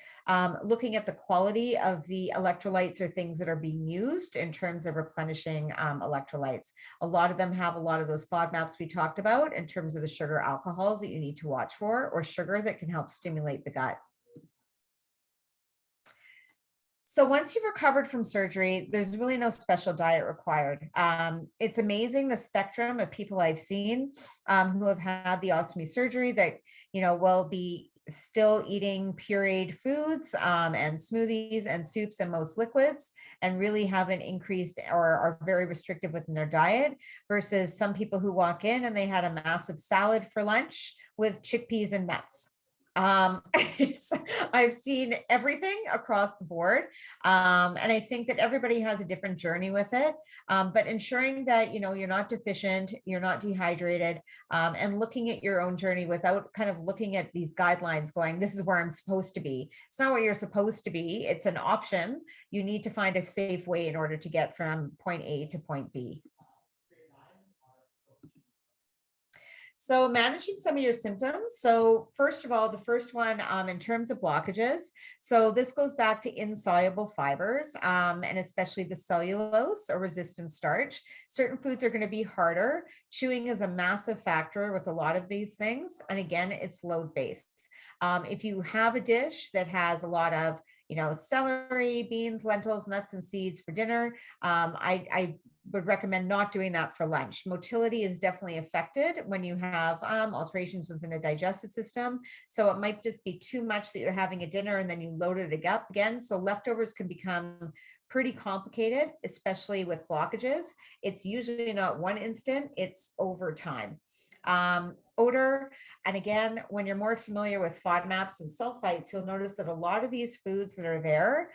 looking at the quality of the electrolytes or things that are being used in terms of replenishing electrolytes. A lot of them have a lot of those FODMAPs we talked about in terms of the sugar alcohols that you need to watch for, or sugar that can help stimulate the gut. So once you've recovered from surgery, there's really no special diet required. It's amazing the spectrum of people I've seen who have had the ostomy surgery that, will be still eating pureed foods and smoothies and soups and most liquids, and really haven't increased or are very restrictive within their diet, versus some people who walk in and they had a massive salad for lunch with chickpeas and nuts. It's, I've seen everything across the board. And I think that everybody has a different journey with it. But ensuring that, you're not deficient, you're not dehydrated, and looking at your own journey without kind of looking at these guidelines going, this is where I'm supposed to be. It's not where you're supposed to be. It's an option. You need to find a safe way in order to get from point A to point B. So managing some of your symptoms. So first of all, the first one in terms of blockages. So this goes back to insoluble fibers and especially the cellulose or resistant starch. Certain foods are going to be harder. Chewing is a massive factor with a lot of these things. And again, it's load based. If you have a dish that has a lot of celery, beans, lentils, nuts, and seeds for dinner, I would recommend not doing that for lunch. Motility is definitely affected when you have alterations within the digestive system. So it might just be too much that you're having a dinner and then you load it up again. So leftovers can become pretty complicated, especially with blockages. It's usually not one instant, it's over time. Odor. And again, when you're more familiar with FODMAPs and sulfites, you'll notice that a lot of these foods that are there,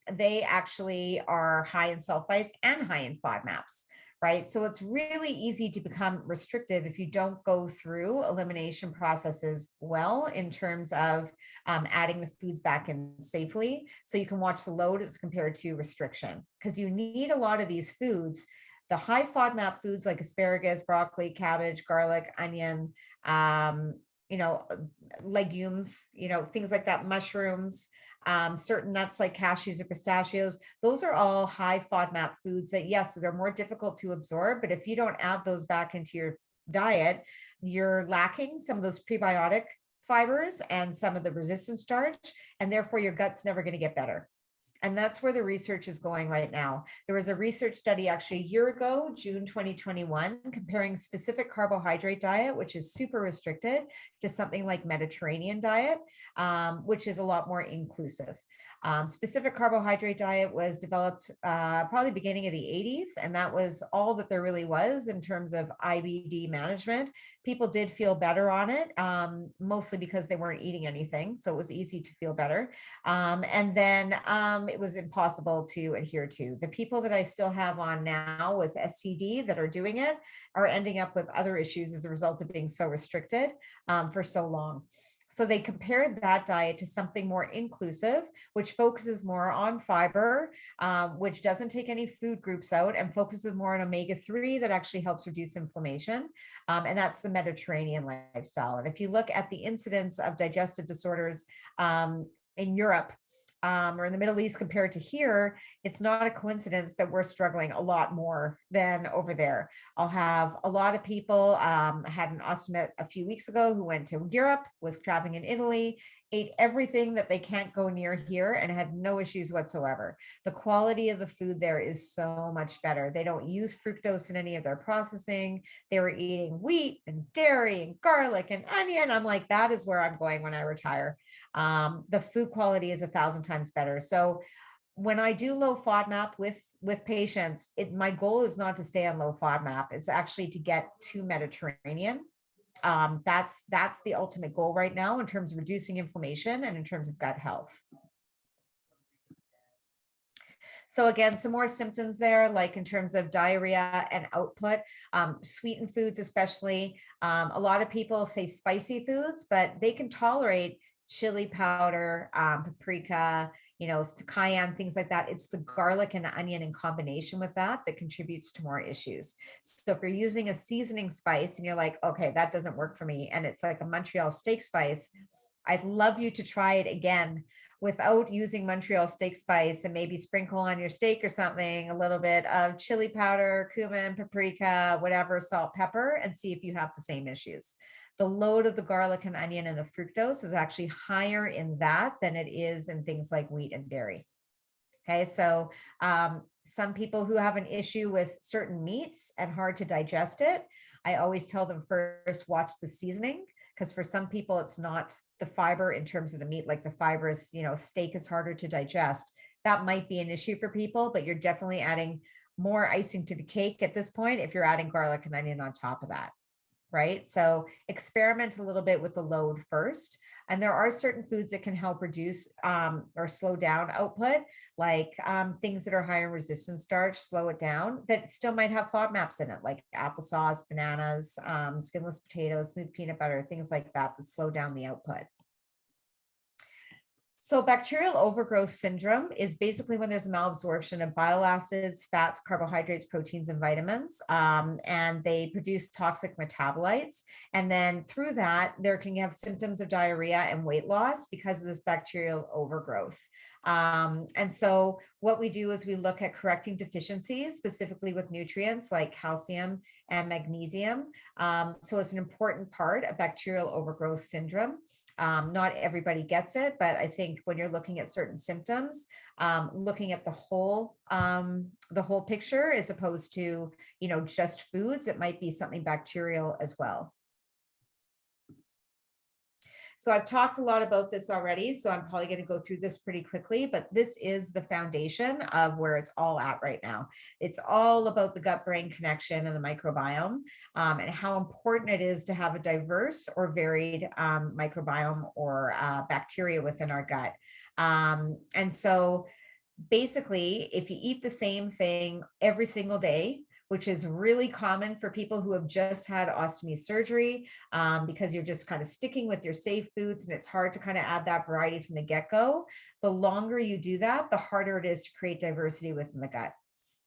they actually are high in sulfites and high in FODMAPs, right? So it's really easy to become restrictive if you don't go through elimination processes well in terms of adding the foods back in safely. So you can watch the load as compared to restriction, because you need a lot of these foods. The high FODMAP foods like asparagus, broccoli, cabbage, garlic, onion, legumes, things like that, mushrooms, certain nuts like cashews or pistachios, those are all high FODMAP foods that, yes, they're more difficult to absorb, but if you don't add those back into your diet, you're lacking some of those prebiotic fibers and some of the resistant starch, and therefore your gut's never going to get better. And that's where the research is going right now. There was a research study actually a year ago, June 2021, comparing specific carbohydrate diet, which is super restricted, to something like Mediterranean diet, which is a lot more inclusive. Specific carbohydrate diet was developed probably beginning of the 80s, and that was all that there really was in terms of IBD management. People did feel better on it, mostly because they weren't eating anything, so it was easy to feel better. And then it was impossible to adhere to. The people that I still have on now with SCD that are doing it are ending up with other issues as a result of being so restricted for so long. So they compared that diet to something more inclusive, which focuses more on fiber, which doesn't take any food groups out, and focuses more on omega-3 that actually helps reduce inflammation. And that's the Mediterranean lifestyle. And if you look at the incidence of digestive disorders in Europe, or in the Middle East compared to here, it's not a coincidence that we're struggling a lot more than over there. I'll have a lot of people, I had an ostomate a few weeks ago who went to Europe, was traveling in Italy, ate everything that they can't go near here and had no issues whatsoever. The quality of the food there is so much better. They don't use fructose in any of their processing. They were eating wheat and dairy and garlic and onion. I'm like, that is where I'm going when I retire. The food quality is 1,000 times better. So when I do low FODMAP with patients, my goal is not to stay on low FODMAP. It's actually to get to Mediterranean. That's the ultimate goal right now in terms of reducing inflammation and in terms of gut health. So again, some more symptoms there, like in terms of diarrhea and output, sweetened foods, especially. A lot of people say spicy foods, but they can tolerate chili powder, paprika, cayenne, things like that. It's the garlic and onion in combination with that contributes to more issues. So if you're using a seasoning spice and you're like, okay, that doesn't work for me, and it's like a Montreal steak spice, I'd love you to try it again without using Montreal steak spice, and maybe sprinkle on your steak or something a little bit of chili powder, cumin, paprika, whatever, salt, pepper, and see if you have the same issues. The load of the garlic and onion and the fructose is actually higher in that than it is in things like wheat and dairy. Okay, so some people who have an issue with certain meats and hard to digest it, I always tell them first watch the seasoning, because for some people it's not the fiber in terms of the meat, like the fibrous, steak is harder to digest. That might be an issue for people, but you're definitely adding more icing to the cake at this point if you're adding garlic and onion on top of that. Right? So experiment a little bit with the load first. And there are certain foods that can help reduce or slow down output, like things that are higher in resistant starch, slow it down, that still might have FODMAPs in it, like applesauce, bananas, skinless potatoes, smooth peanut butter, things like that slow down the output. So bacterial overgrowth syndrome is basically when there's a malabsorption of bile acids, fats, carbohydrates, proteins, and vitamins, and they produce toxic metabolites. And then through that, there can have symptoms of diarrhea and weight loss because of this bacterial overgrowth. And so what we do is we look at correcting deficiencies, specifically with nutrients like calcium and magnesium. So it's an important part of bacterial overgrowth syndrome. Not everybody gets it, but I think when you're looking at certain symptoms, looking at the whole picture as opposed to, just foods, it might be something bacterial as well. So I've talked a lot about this already, so I'm probably going to go through this pretty quickly, but this is the foundation of where it's all at right now. It's all about the gut-brain connection and the microbiome, and how important it is to have a diverse or varied microbiome or bacteria within our gut. And so basically, if you eat the same thing every single day, which is really common for people who have just had ostomy surgery, because you're just kind of sticking with your safe foods and it's hard to kind of add that variety from the get-go. The longer you do that, the harder it is to create diversity within the gut.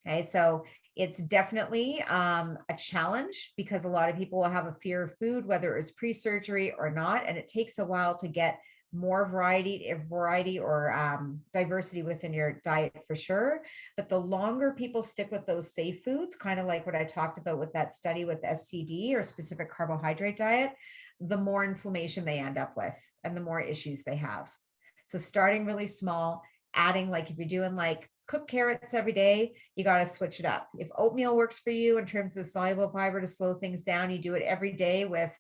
Okay, so it's definitely a challenge because a lot of people will have a fear of food, whether it's pre-surgery or not, and it takes a while to get more variety or diversity within your diet for sure. But the longer people stick with those safe foods, kind of like what I talked about with that study with SCD or specific carbohydrate diet, the more inflammation they end up with and the more issues they have. So starting really small, adding, like if you're doing like cook carrots every day, you got to switch it up. If oatmeal works for you in terms of the soluble fiber to slow things down, you do it every day with,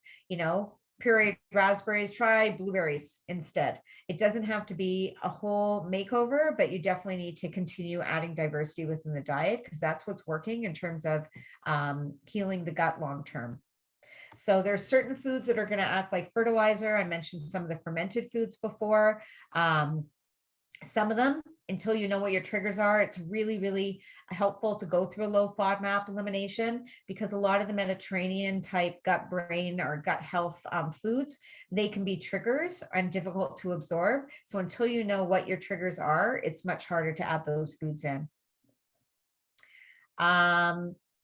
pureed raspberries, try blueberries instead. It doesn't have to be a whole makeover, but you definitely need to continue adding diversity within the diet because that's what's working in terms of healing the gut long term. So there's certain foods that are going to act like fertilizer. I mentioned some of the fermented foods before. Some of them, until you know what your triggers are, it's really, really helpful to go through a low FODMAP elimination because a lot of the Mediterranean type gut brain or gut health foods, they can be triggers and difficult to absorb. So until you know what your triggers are, it's much harder to add those foods in.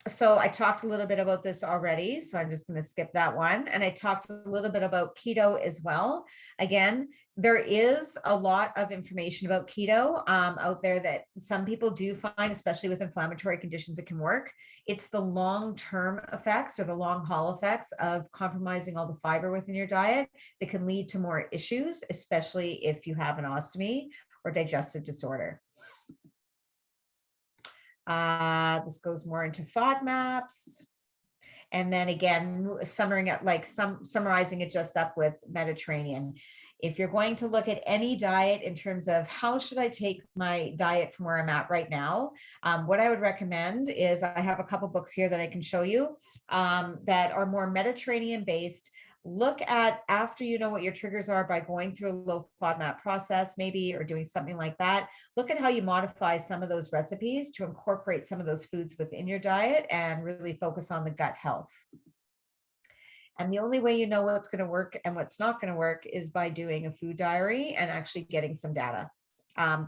So I talked a little bit about this already, so I'm just going to skip that one. And I talked a little bit about keto as well. Again, there is a lot of information about keto out there that some people do find, especially with inflammatory conditions, it can work. It's the long-term effects or the long haul effects of compromising all the fiber within your diet that can lead to more issues, especially if you have an ostomy or digestive disorder. This goes more into FODMAPs. And then again, summarizing it just up with Mediterranean. If you're going to look at any diet in terms of how should I take my diet from where I'm at right now, what I would recommend is I have a couple books here that I can show you that are more Mediterranean based. Look at after you know what your triggers are by going through a low FODMAP process maybe or doing something like that. Look at how you modify some of those recipes to incorporate some of those foods within your diet and really focus on the gut health. And the only way you know what's going to work and what's not going to work is by doing a food diary and actually getting some data.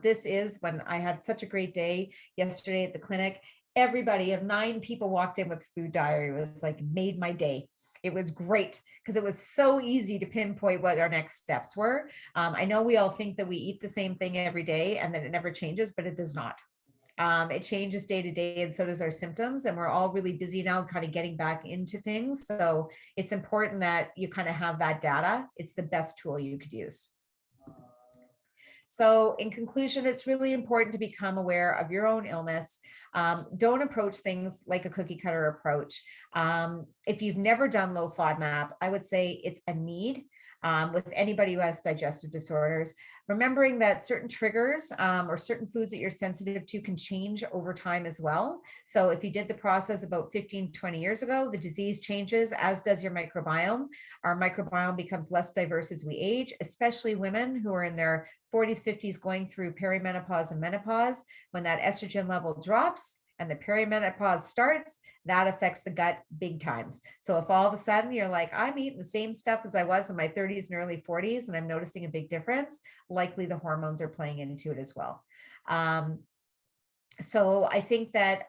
This is when I had such a great day yesterday at the clinic. Everybody of 9 people walked in with food diary. It was like made my day. It was great because it was so easy to pinpoint what our next steps were. I know we all think that we eat the same thing every day and that it never changes, but it does not. It changes day to day and so does our symptoms. And we're all really busy now kind of getting back into things. So it's important that you kind of have that data. It's the best tool you could use. So in conclusion, it's really important to become aware of your own illness. Don't approach things like a cookie cutter approach. If you've never done low FODMAP, I would say it's a need. With anybody who has digestive disorders, remembering that certain triggers or certain foods that you're sensitive to can change over time as well. So if you did the process about 15, 20 years ago, the disease changes, as does your microbiome. Our microbiome becomes less diverse as we age, especially women who are in their 40s, 50s, going through perimenopause and menopause. When that estrogen level drops and the perimenopause starts, that affects the gut big times. So if all of a sudden you're like, I'm eating the same stuff as I was in my 30s and early 40s, and I'm noticing a big difference, likely the hormones are playing into it as well. So I think that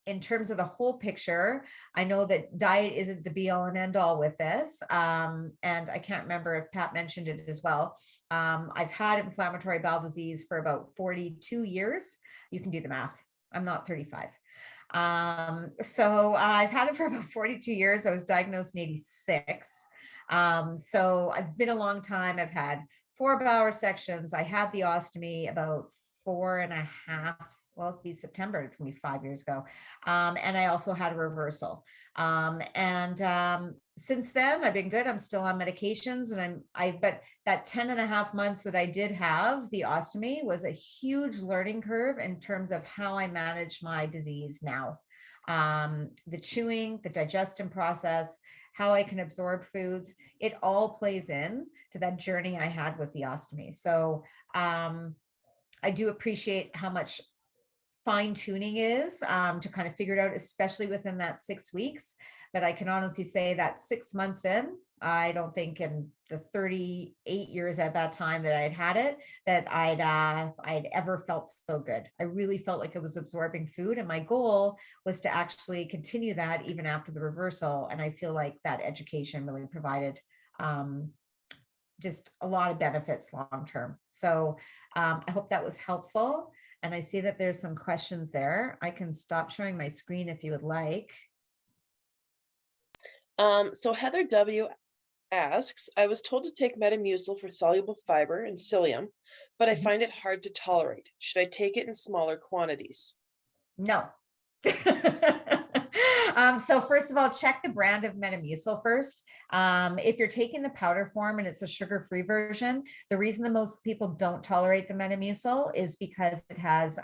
in terms of the whole picture, I know that diet isn't the be all and end all with this. And I can't remember if Pat mentioned it as well. I've had inflammatory bowel disease for about 42 years. You can do the math. I'm not 35. So I've had it for about 42 years. I was diagnosed in 86. So it's been a long time. I've had 4 bowel resections. I had the ostomy about 4.5, well, it's be September, it's gonna be 5 years ago. And I also had a reversal. Since then I've been good. I'm still on medications, and but that 10.5 months that I did have the ostomy was a huge learning curve in terms of how I manage my disease now. The chewing, the digestion process, how I can absorb foods, it all plays in to that journey I had with the ostomy. So I do appreciate how much fine tuning is to kind of figure it out, especially within that 6 weeks. But I can honestly say that 6 months in, I don't think in the 38 years at that time that I'd had it, that I'd ever felt so good. I really felt like I was absorbing food, and my goal was to actually continue that even after the reversal. And I feel like that education really provided just a lot of benefits long term. So I hope that was helpful. And I see that there's some questions there. I can stop showing my screen if you would like. So Heather W asks, I was told to take Metamucil for soluble fiber and psyllium, but I find it hard to tolerate. Should I take it in smaller quantities? No. So first of all, check the brand of Metamucil first. If you're taking the powder form and it's a sugar-free version, the reason that most people don't tolerate the Metamucil is because it has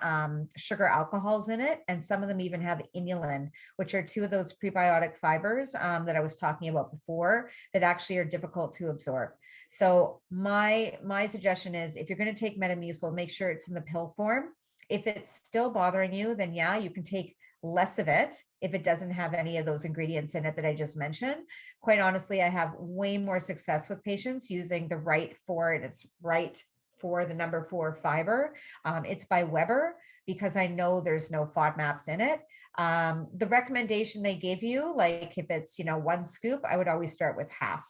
sugar alcohols in it, and some of them even have inulin, which are 2 of those prebiotic fibers that I was talking about before that actually are difficult to absorb. So my suggestion is, if you're going to take Metamucil, make sure it's in the pill form. If it's still bothering you, then yeah, you can take less of it if it doesn't have any of those ingredients in it that I just mentioned. Quite honestly, I have way more success with patients using the right for, and it's right for the number 4 fiber. It's by Weber, because I know there's no FODMAPs in it. The recommendation they give you, like if it's 1 scoop, I would always start with half.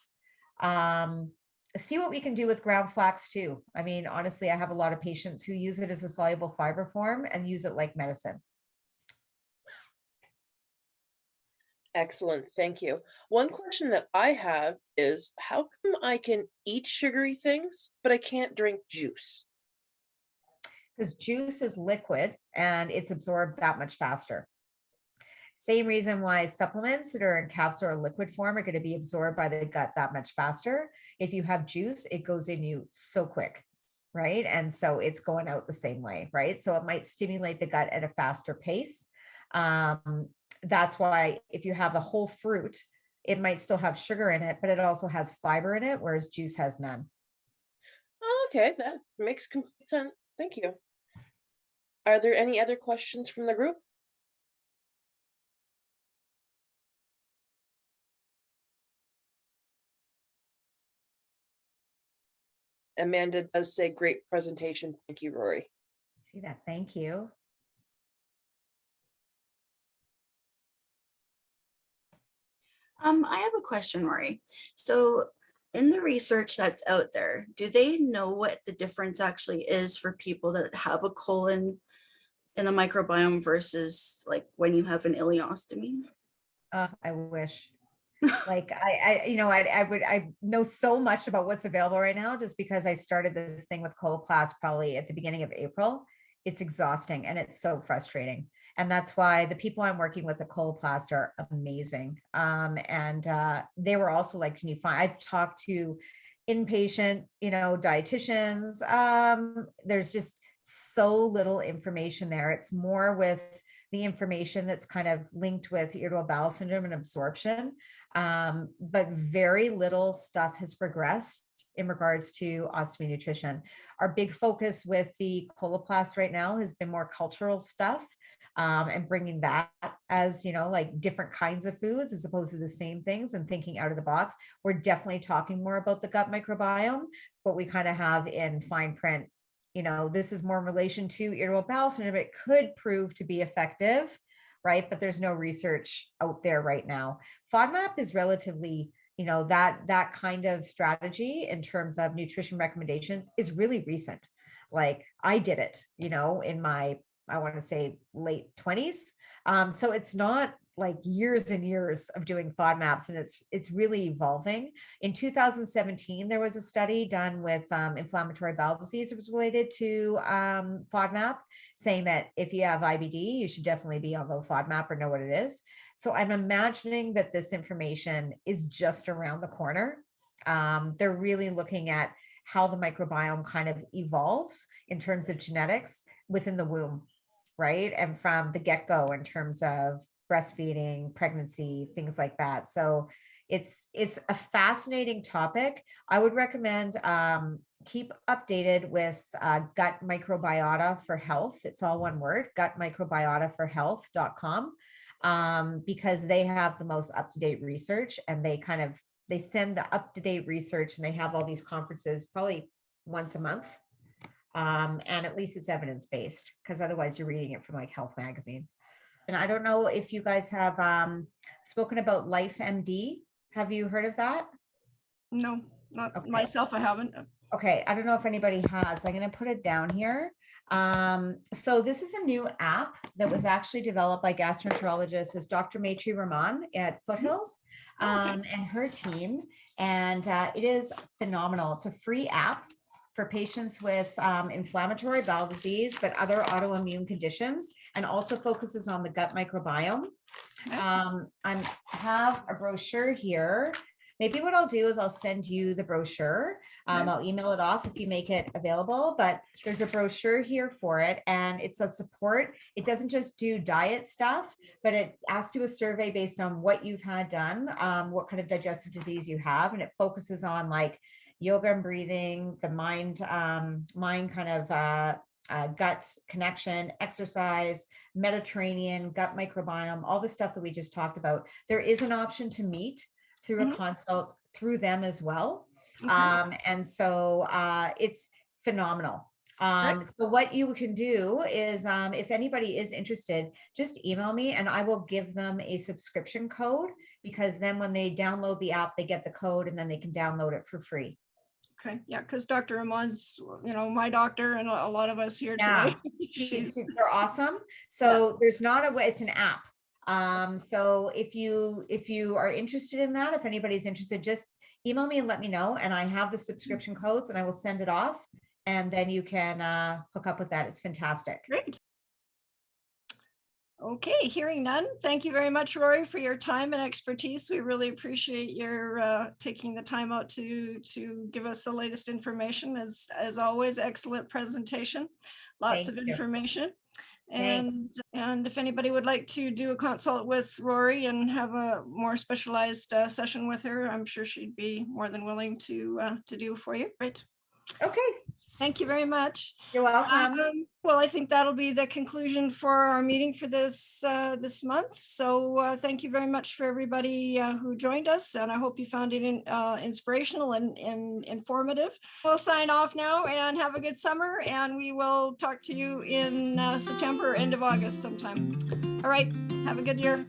See what we can do with ground flax too. I mean, honestly, I have a lot of patients who use it as a soluble fiber form and use it like medicine. Excellent, thank you. One question that I have is, how come I can eat sugary things, but I can't drink juice? Because juice is liquid and it's absorbed that much faster. Same reason why supplements that are in capsule or liquid form are going to be absorbed by the gut that much faster. If you have juice, it goes in you so quick, right? And so it's going out the same way, right? So it might stimulate the gut at a faster pace. That's why if you have a whole fruit, it might still have sugar in it, but it also has fiber in it, whereas juice has none. Okay, that makes complete sense. Thank you. Are there any other questions from the group? Amanda does say great presentation. Thank you, Rory. See that? Thank you. I have a question, Rory. So in the research that's out there, do they know what the difference actually is for people that have a colon in the microbiome versus like when you have an ileostomy? I wish. Like I know so much about what's available right now just because I started this thing with Coloplast probably at the beginning of April. It's exhausting and it's so frustrating. And that's why the people I'm working with at Coloplast are amazing. And they were also like, can you find, I've talked to inpatient, dietitians. There's just so little information there. It's more with the information that's kind of linked with irritable bowel syndrome and absorption. But very little stuff has progressed in regards to ostomy nutrition. Our big focus with the Coloplast right now has been more cultural stuff, and bringing that as, like different kinds of foods as opposed to the same things and thinking out of the box. We're definitely talking more about the gut microbiome, but we kind of have in fine print, this is more in relation to irritable bowel syndrome. It could prove to be effective, right? But there's no research out there right now. FODMAP is relatively, that kind of strategy in terms of nutrition recommendations is really recent. Like I did it, in my, I want to say late 20s. So it's not like years and years of doing FODMAPs, and it's really evolving. In 2017, there was a study done with inflammatory bowel disease. It was related to FODMAP, saying that if you have IBD, you should definitely be on low FODMAP or know what it is. So I'm imagining that this information is just around the corner. They're really looking at how the microbiome kind of evolves in terms of genetics within the womb, right? And from the get-go in terms of breastfeeding, pregnancy, things like that. So it's a fascinating topic. I would recommend keep updated with Gut Microbiota for Health. It's all one word, gutmicrobiotaforhealth.com, because they have the most up-to-date research, and they send the up-to-date research, and they have all these conferences probably once a month. And at least it's evidence-based, because otherwise you're reading it from like Health Magazine. And I don't know if you guys have spoken about LifeMD. Have you heard of that? No, not myself. I haven't. Okay. I don't know if anybody has. I'm going to put it down here. So this is a new app that was actually developed by gastroenterologist Dr. Maitri Rahman at Foothills, and her team. And it is phenomenal. It's a free app for patients with inflammatory bowel disease, but other autoimmune conditions, and also focuses on the gut microbiome. I have a brochure here. Maybe what I'll do is I'll send you the brochure. I'll email it off if you make it available, but there's a brochure here for it, and it's a support. It doesn't just do diet stuff, but it asks you a survey based on what you've had done, what kind of digestive disease you have, and it focuses on like yoga and breathing, the mind kind of gut connection, exercise, Mediterranean, gut microbiome, all the stuff that we just talked about. There is an option to meet through a consult through them as well. And so it's phenomenal. So what you can do is, if anybody is interested, just email me and I will give them a subscription code, because then when they download the app, they get the code and then they can download it for free. Okay. Yeah. Because Dr. Rahman's, my doctor, and a lot of us here today. They're awesome. So there's not a way, it's an app. So if you are interested in that, if anybody's interested, just email me and let me know. And I have the subscription codes and I will send it off, and then you can hook up with that. It's fantastic. Great. Okay, hearing none. Thank you very much, Rory, for your time and expertise. We really appreciate your taking the time out to give us the latest information. As always, excellent presentation. Lots of information. And if anybody would like to do a consult with Rory and have a more specialized session with her, I'm sure she'd be more than willing to do for you. Right. Okay. Thank you very much. You're welcome. Well, I think that'll be the conclusion for our meeting for this month. So thank you very much for everybody who joined us, and I hope you found it inspirational and informative. We'll sign off now and have a good summer, and we will talk to you in September, end of August sometime. All right, have a good year.